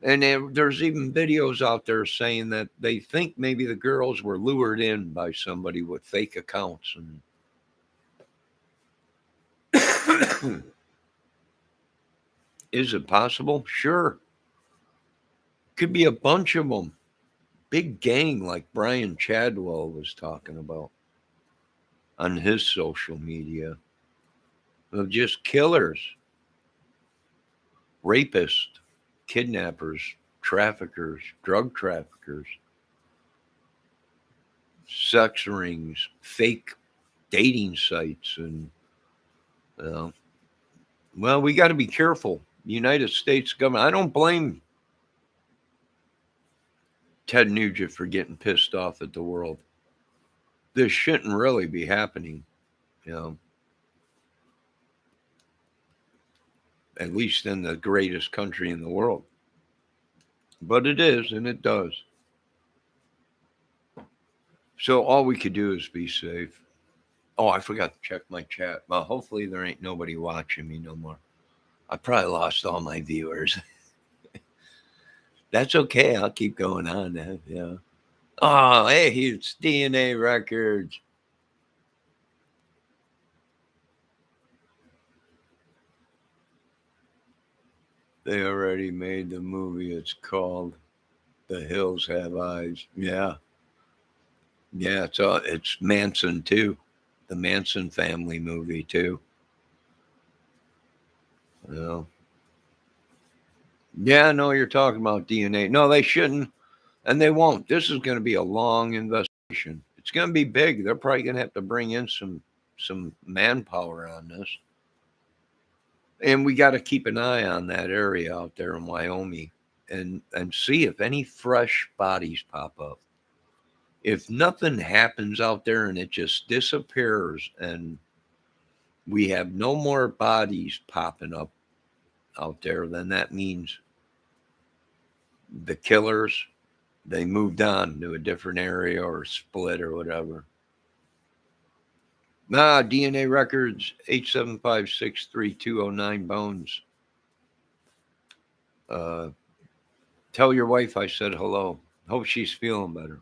Speaker 3: And there's even videos out there saying that they think maybe the girls were lured in by somebody with fake accounts. And is it possible? Sure. Could be a bunch of them. Big gang like Brian Chadwell was talking about on his social media of just killers, rapists, kidnappers, traffickers, drug traffickers, sex rings, fake dating sites. And, well, we got to be careful. United States government, I don't blame Ted Nugent for getting pissed off at the world. This shouldn't really be happening, at least in the greatest country in the world. But it is, and it does. So all we could do is be safe. Oh, I forgot to check my chat. Well, hopefully there ain't nobody watching me no more. I probably lost all my viewers. That's okay. I'll keep going on. Yeah. Oh, hey, it's DNA Records. They already made the movie. It's called The Hills Have Eyes. Yeah. Yeah, it's Manson too. The Manson family movie too. Yeah, no, you're talking about DNA. No, they shouldn't, and they won't. This is going to be a long investigation. It's going to be big. They're probably going to have to bring in some manpower on this. And we got to keep an eye on that area out there in Wyoming and see if any fresh bodies pop up. If nothing happens out there and it just disappears and we have no more bodies popping up out there, then that means the killers, they moved on to a different area or split or whatever. DNA Records, 875-63209 Bones. Tell your wife I said hello. Hope she's feeling better.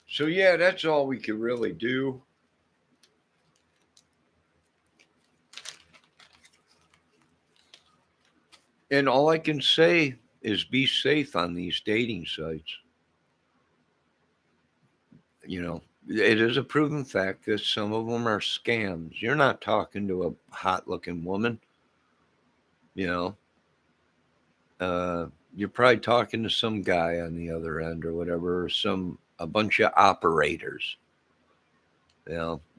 Speaker 3: So yeah, that's all we can really do. And all I can say is be safe on these dating sites. It is a proven fact that some of them are scams. You're not talking to a hot looking woman. You're probably talking to some guy on the other end or whatever, or a bunch of operators.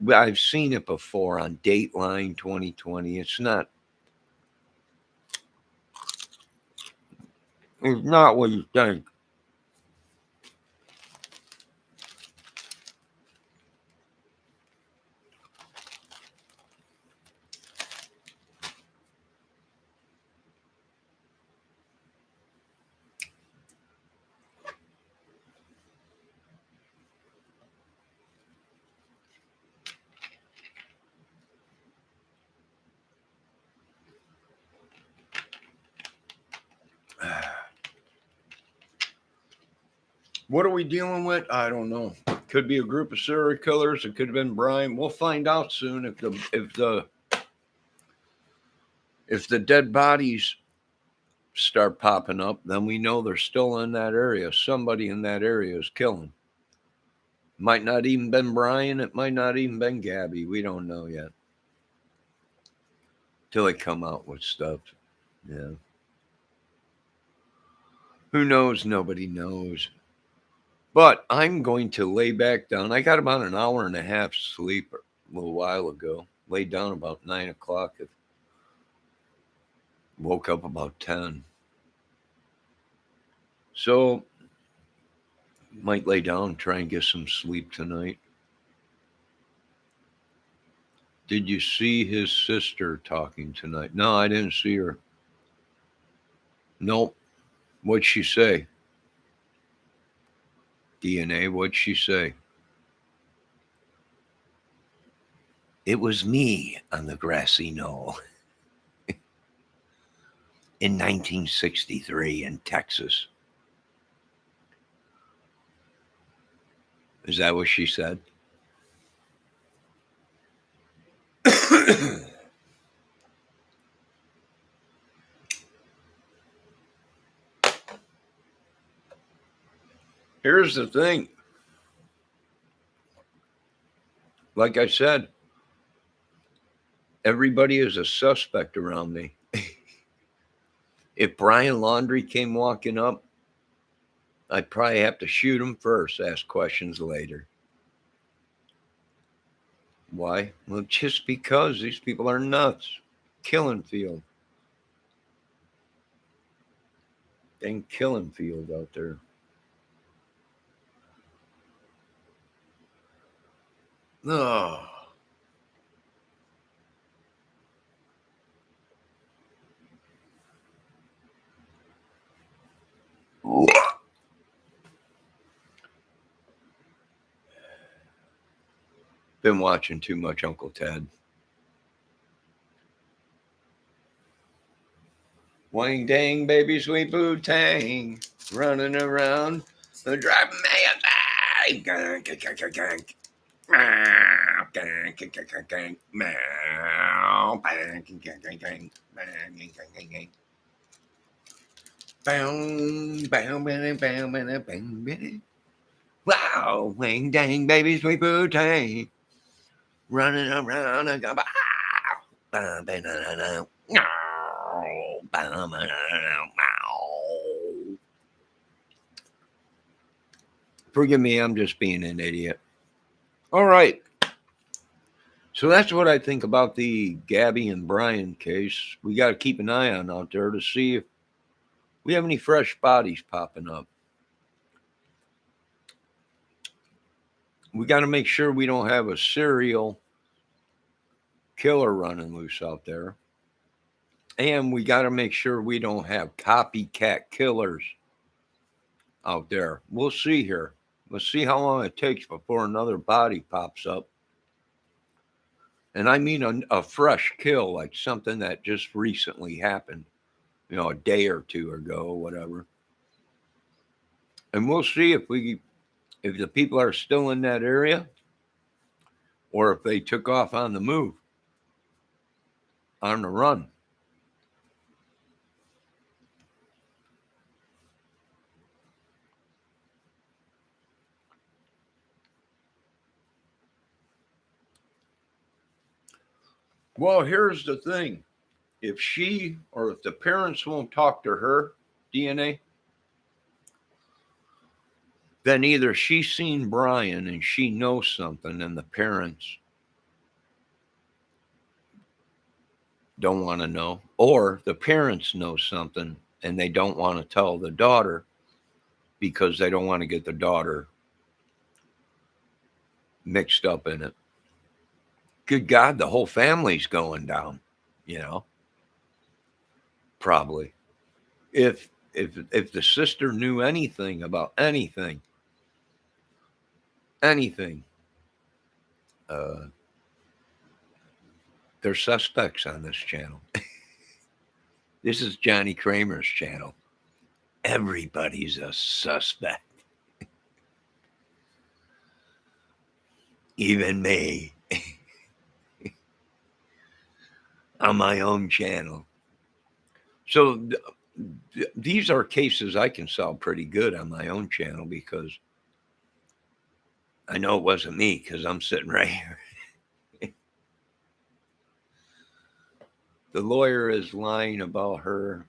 Speaker 3: I've seen it before on Dateline 2020. It's not what you think. What are we dealing with? I don't know. Could be a group of serial killers. It could have been Brian. We'll find out soon if the dead bodies start popping up, then we know they're still in that area. Somebody in that area is killing. Might not even been Brian. It might not even been Gabby. We don't know yet. Till they come out with stuff. Yeah. Who knows? Nobody knows. But I'm going to lay back down. I got about an hour and a half sleep a little while ago. Laid down about 9 o'clock. Woke up about 10. So might lay down, try and get some sleep tonight. Did you see his sister talking tonight? No, I didn't see her. Nope. What'd she say? DNA, what'd she say? It was me on the grassy knoll in 1963 in Texas. Is that what she said? Here's the thing. Like I said, everybody is a suspect around me. If Brian Laundrie came walking up, I'd probably have to shoot him first, ask questions later. Why? Well, just because these people are nuts. Killing field. Dang killing field out there. Oh. Been watching too much Uncle Ted. Wang dang baby sweet boo tang, running around, driving me a gang. Wow, wang dang baby sweet boo tang, running around and go. Forgive me, I'm just being an idiot. All right. So that's what I think about the Gabby and Brian case. We got to keep an eye on out there to see if we have any fresh bodies popping up. We got to make sure we don't have a serial killer running loose out there. And we got to make sure we don't have copycat killers out there. We'll see here. Let's see how long it takes before another body pops up. And I mean a fresh kill, like something that just recently happened, a day or two ago or whatever. And we'll see if the people are still in that area or if they took off on the move, on the run. Well, here's the thing. If she or if the parents won't talk to her DNA, then either she's seen Brian and she knows something and the parents don't want to know, or the parents know something and they don't want to tell the daughter because they don't want to get the daughter mixed up in it. Good God, the whole family's going down, probably. If the sister knew anything about anything, they're suspects on this channel. This is Johnny Kramer's channel. Everybody's a suspect. Even me. On my own channel. So these are cases I can solve pretty good on my own channel because I know it wasn't me because I'm sitting right here. The lawyer is lying about her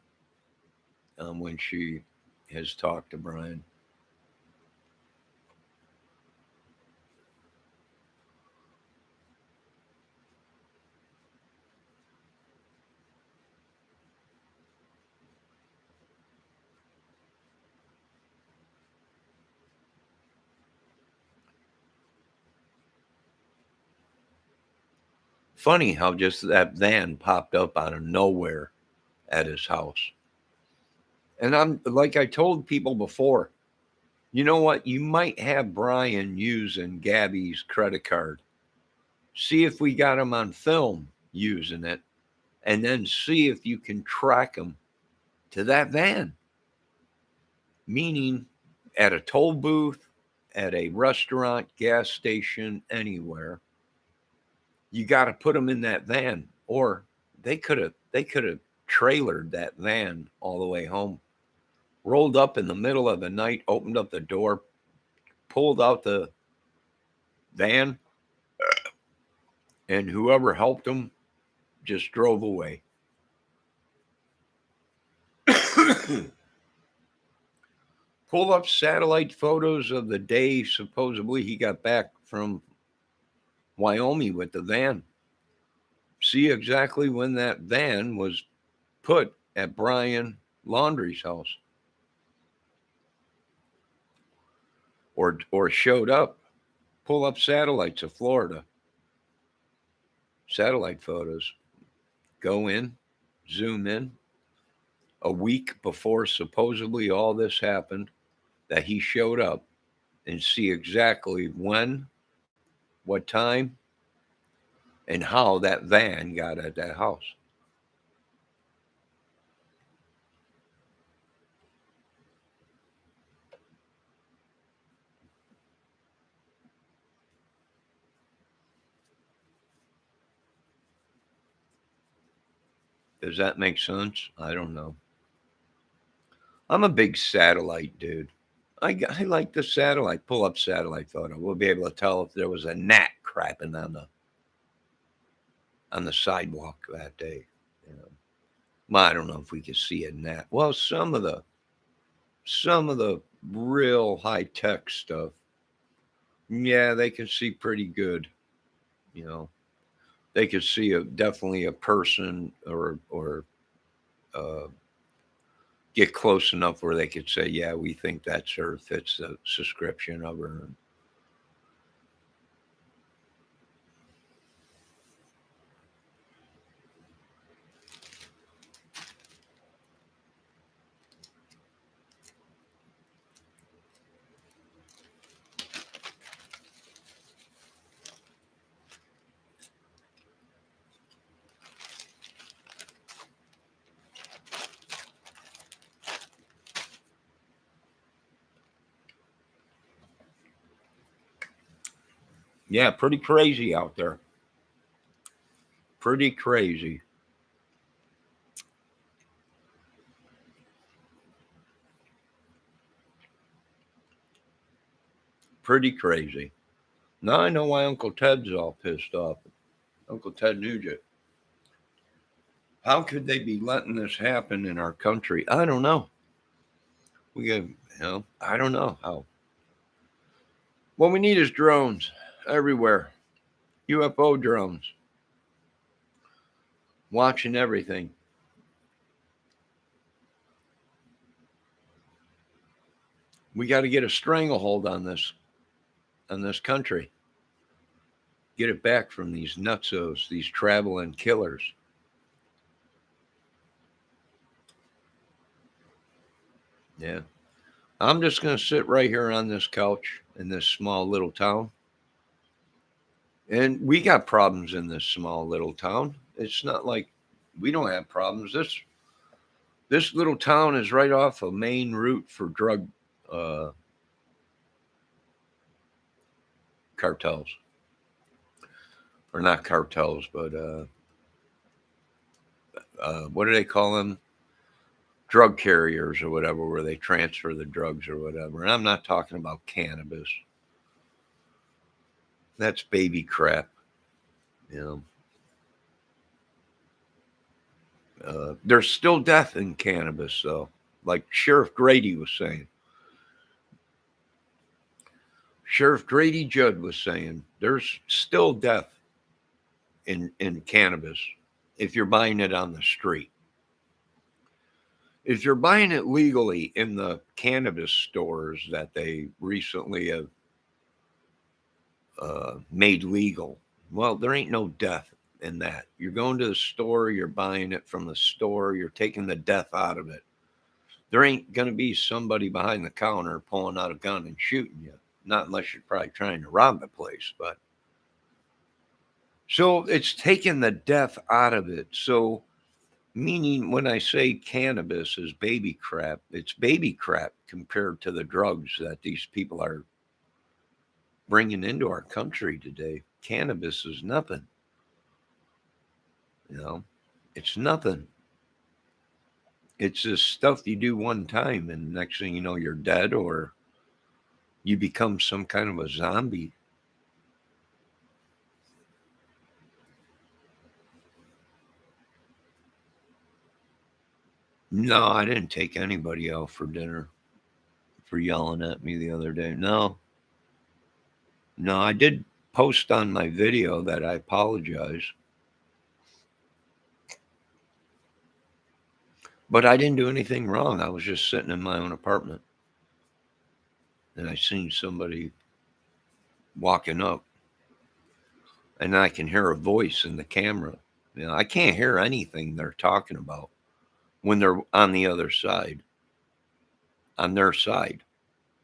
Speaker 3: when she has talked to Brian. Funny how just that van popped up out of nowhere at his house. And I'm like I told people before, you know what? You might have Brian using Gabby's credit card. See if we got him on film using it, and then see if you can track him to that van. Meaning at a toll booth, at a restaurant, gas station, anywhere. You got to put him in that van, or they could have trailered that van all the way home, rolled up in the middle of the night, opened up the door, pulled out the van, and whoever helped him just drove away. Pull up satellite photos of the day supposedly he got back from Wyoming with the van. See exactly when that van was put at Brian Laundrie's house or showed up. Pull up satellites of Florida. Satellite photos. Go in, zoom in. A week before supposedly all this happened, that he showed up, and see exactly when, what time, and how that van got at that house. Does that make sense? I don't know. I'm a big satellite dude. I like the satellite. Pull up satellite photo. We'll be able to tell if there was a gnat crapping on the sidewalk that day. You know. Well, I don't know if we could see a gnat. Well, some of the real high tech stuff, yeah, they can see pretty good. You know, they could see definitely a person or get close enough where they could say, yeah, we think that's her, fits the description of her. Yeah, pretty crazy out there. Pretty crazy. Pretty crazy. Now I know why Uncle Ted's all pissed off. Uncle Ted Nugent. How could they be letting this happen in our country? I don't know. I don't know how. What we need is drones everywhere. UFO drones. Watching everything. We got to get a stranglehold on this country. Get it back from these nutsos, these traveling killers. Yeah. I'm just going to sit right here on this couch in this small little town. And we got problems in this small little town. It's not like we don't have problems. This little town is right off a main route for drug cartels. or not cartels, but what do they call them? Drug carriers or whatever, where they transfer the drugs or whatever. And I'm not talking about cannabis. That's baby crap, you know. There's still death in cannabis, though, like Sheriff Grady was saying. Sheriff Grady Judd was saying there's still death in cannabis if you're buying it on the street. If you're buying it legally in the cannabis stores that they recently have made legal, well, there ain't no death in that. You're going to the store, you're buying it from the store, you're taking the death out of it. There ain't going to be somebody behind the counter pulling out a gun and shooting you. Not unless you're probably trying to rob the place, but so it's taking the death out of it. So, meaning when I say cannabis is baby crap, it's baby crap compared to the drugs that these people are bringing into our country today. Cannabis is nothing. You know, it's nothing. It's just stuff you do one time, and next thing you know, you're dead or you become some kind of a zombie. No, I didn't take anybody out for dinner for yelling at me the other day. No, no, I did post on my video that I apologize, but I didn't do anything wrong. I was just sitting in my own apartment and I seen somebody walking up and I can hear a voice in the camera. You know, I can't hear anything they're talking about when they're on the other side, on their side.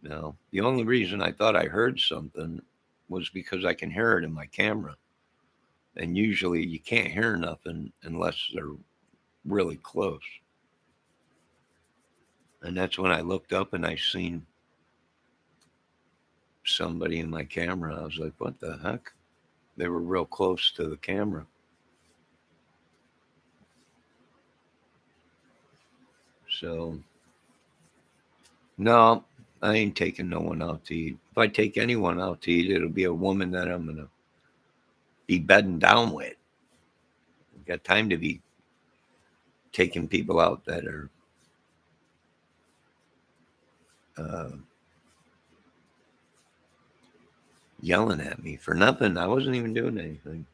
Speaker 3: You know, the only reason I thought I heard something was because I can hear it in my camera. And usually you can't hear nothing unless they're really close. And that's when I looked up and I seen somebody in my camera. I was like, what the heck? They were real close to the camera. So, no, I ain't taking no one out to eat. If I take anyone out to eat, it'll be a woman that I'm going to be bedding down with. I've got time to be taking people out that are yelling at me for nothing. I wasn't even doing anything.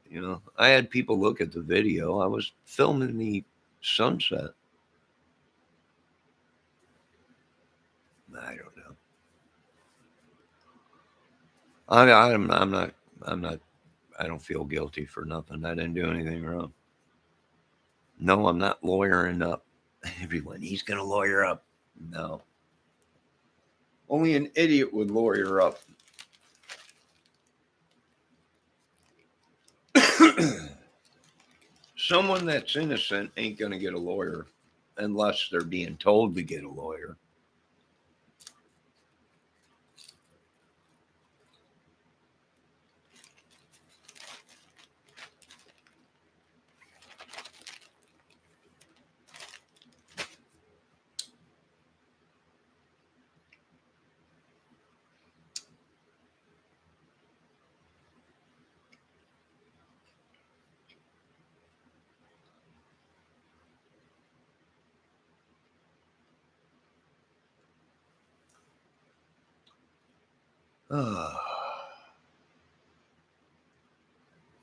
Speaker 3: You know, I had people look at the video. I was filming the sunset. I don't know. I'm not, I don't feel guilty for nothing. I didn't do anything wrong. No, I'm not lawyering up everyone. He's going to lawyer up. No. Only an idiot would lawyer up. Someone that's innocent ain't going to get a lawyer unless they're being told to get a lawyer.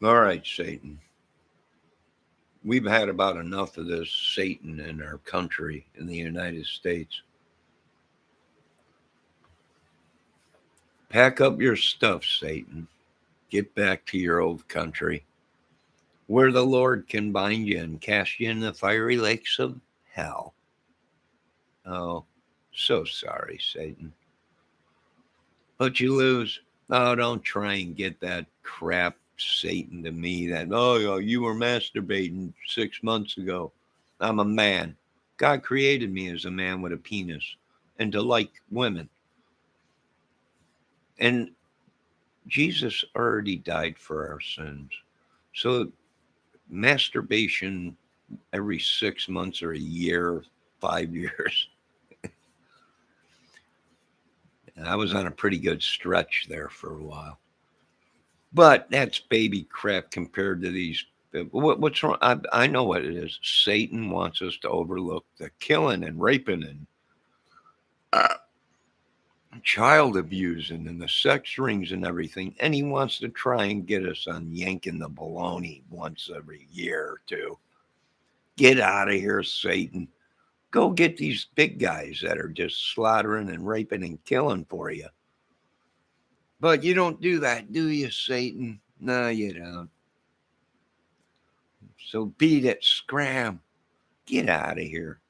Speaker 3: All right, Satan. We've had about enough of this Satan in our country, in the United States. Pack up your stuff, Satan. Get back to your old country, where the Lord can bind you and cast you in the fiery lakes of hell. Oh, so sorry, Satan. But you lose. Oh, don't try and get that crap, Satan, to me. That, oh, you were masturbating 6 months ago. I'm a man. God created me as a man with a penis and to like women. And Jesus already died for our sins. So masturbation every 6 months or a year, 5 years. I was on a pretty good stretch there for a while. But that's baby crap compared to these. What's wrong? I know what it is. Satan wants us to overlook the killing and raping and child abusing and the sex rings and everything. And he wants to try and get us on yanking the baloney once every year or two. Get out of here, Satan. Go get these big guys that are just slaughtering and raping and killing for you. But you don't do that, do you, Satan? No, you don't. So beat it, scram. Get out of here.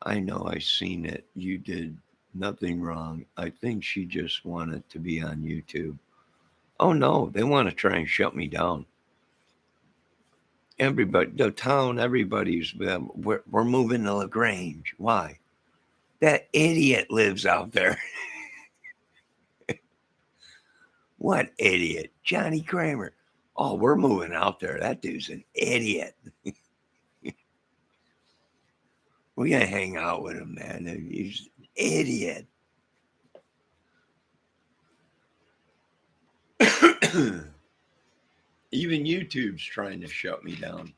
Speaker 3: I know I seen it. You did nothing wrong. I think she just wanted to be on YouTube. Oh no, they want to try and shut me down. Everybody, the town, everybody's, we're moving to LaGrange. Why? That idiot lives out there. What idiot? Johnny Kramer. Oh, we're moving out there. That dude's an idiot. We're going to hang out with him, man. He's an idiot. Even YouTube's trying to shut me down.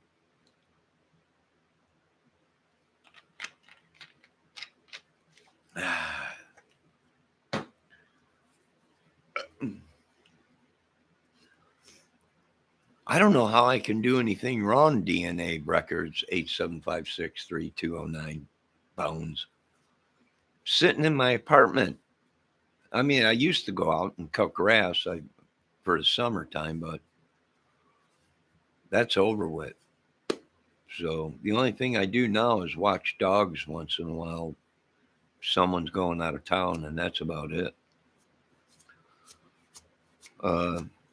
Speaker 3: I don't know how I can do anything wrong, DNA Records, 87563-209 Bones. Sitting in my apartment. I mean, I used to go out and cut grass for the summertime, but that's over with. So the only thing I do now is watch dogs once in a while. Someone's going out of town, and that's about it.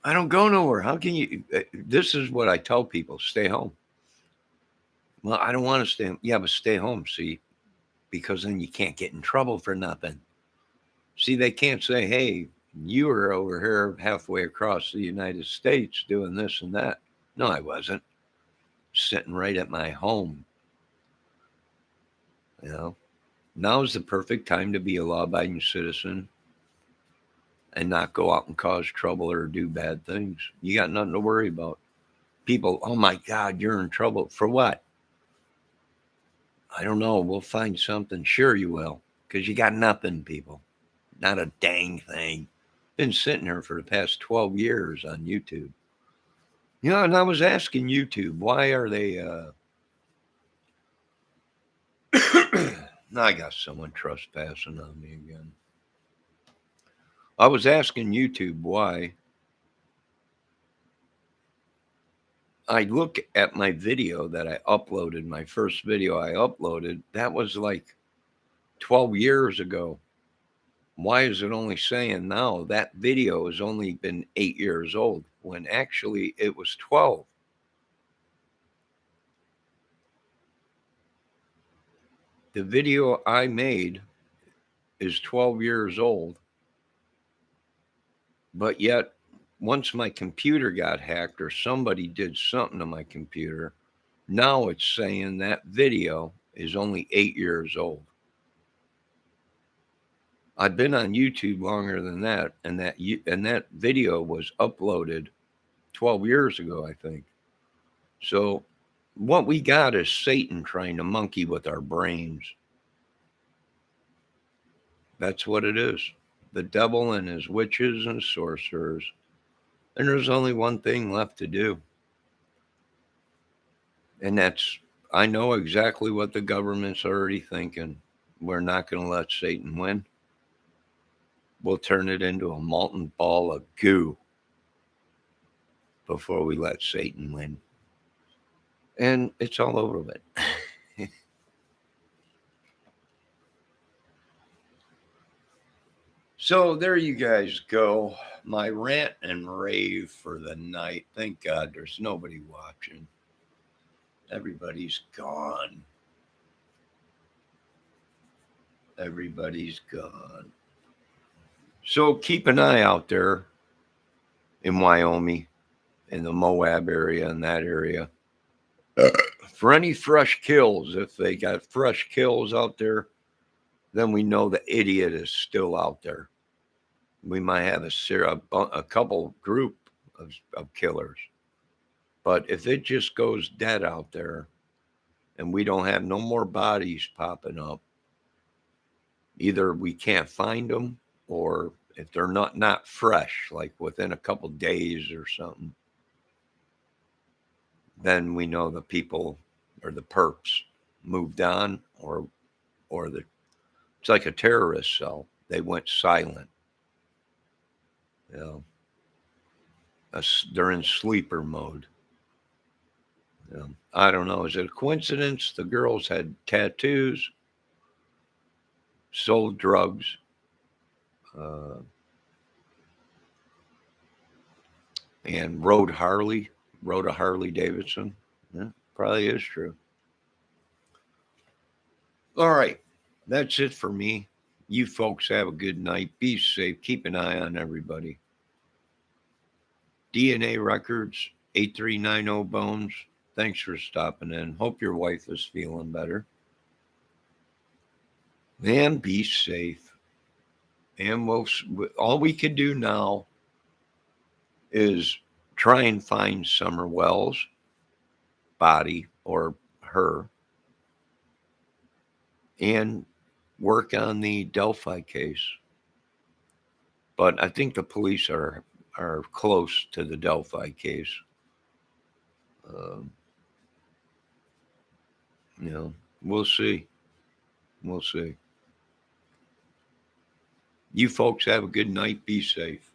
Speaker 3: I don't go nowhere. How can you? This is what I tell people: stay home. Well, I don't want to stay. Yeah, but stay home. See, because then you can't get in trouble for nothing. See, they can't say, "Hey, you were over here halfway across the United States doing this and that." No, I wasn't. Sitting right at my home. You know, now is the perfect time to be a law-abiding citizen and not go out and cause trouble or do bad things. You got nothing to worry about. People, oh my God, you're in trouble. For what? I don't know. We'll find something. Sure you will. Because you got nothing, people. Not a dang thing. Been sitting here for the past 12 years on YouTube. You know, and I was asking YouTube, why are they... Now I got someone trespassing on me again. I was asking YouTube why. I look at my video that I uploaded, my first video I uploaded, that was like 12 years ago. Why is it only saying now that video has only been 8 years old when actually it was 12? The video I made is 12 years old, but yet once my computer got hacked or somebody did something to my computer, now it's saying that video is only 8 years old. I've been on YouTube longer than that, and that video was uploaded 12 years ago, I think. So what we got is Satan trying to monkey with our brains. That's what it is. The devil and his witches and sorcerers. And there's only one thing left to do. And that's, I know exactly what the government's already thinking. We're not going to let Satan win. We'll turn it into a molten ball of goo before we let Satan win. And it's all over with. So there you guys go. My rant and rave for the night. Thank God there's nobody watching. Everybody's gone. Everybody's gone. So keep an eye out there in Wyoming, in the Moab area, in that area, for any fresh kills. If they got fresh kills out there, then we know the idiot is still out there. We might have a couple group of killers. But if it just goes dead out there and we don't have no more bodies popping up, either we can't find them, or if they're not fresh, like within a couple days or something, then we know the people or the perps moved on, or it's like a terrorist cell. They went silent. You know, they're in sleeper mode. You know, I don't know. Is it a coincidence? The girls had tattoos, sold drugs, and rode a Harley Davidson. Yeah, probably is true. All right. That's it for me. You folks have a good night. Be safe. Keep an eye on everybody. DNA Records, 8390 Bones. Thanks for stopping in. Hope your wife is feeling better. And be safe. And all we can do now is try and find Summer Wells' body, or her, and work on the Delphi case. But I think the police are close to the Delphi case. You know, we'll see. We'll see. You folks have a good night. Be safe.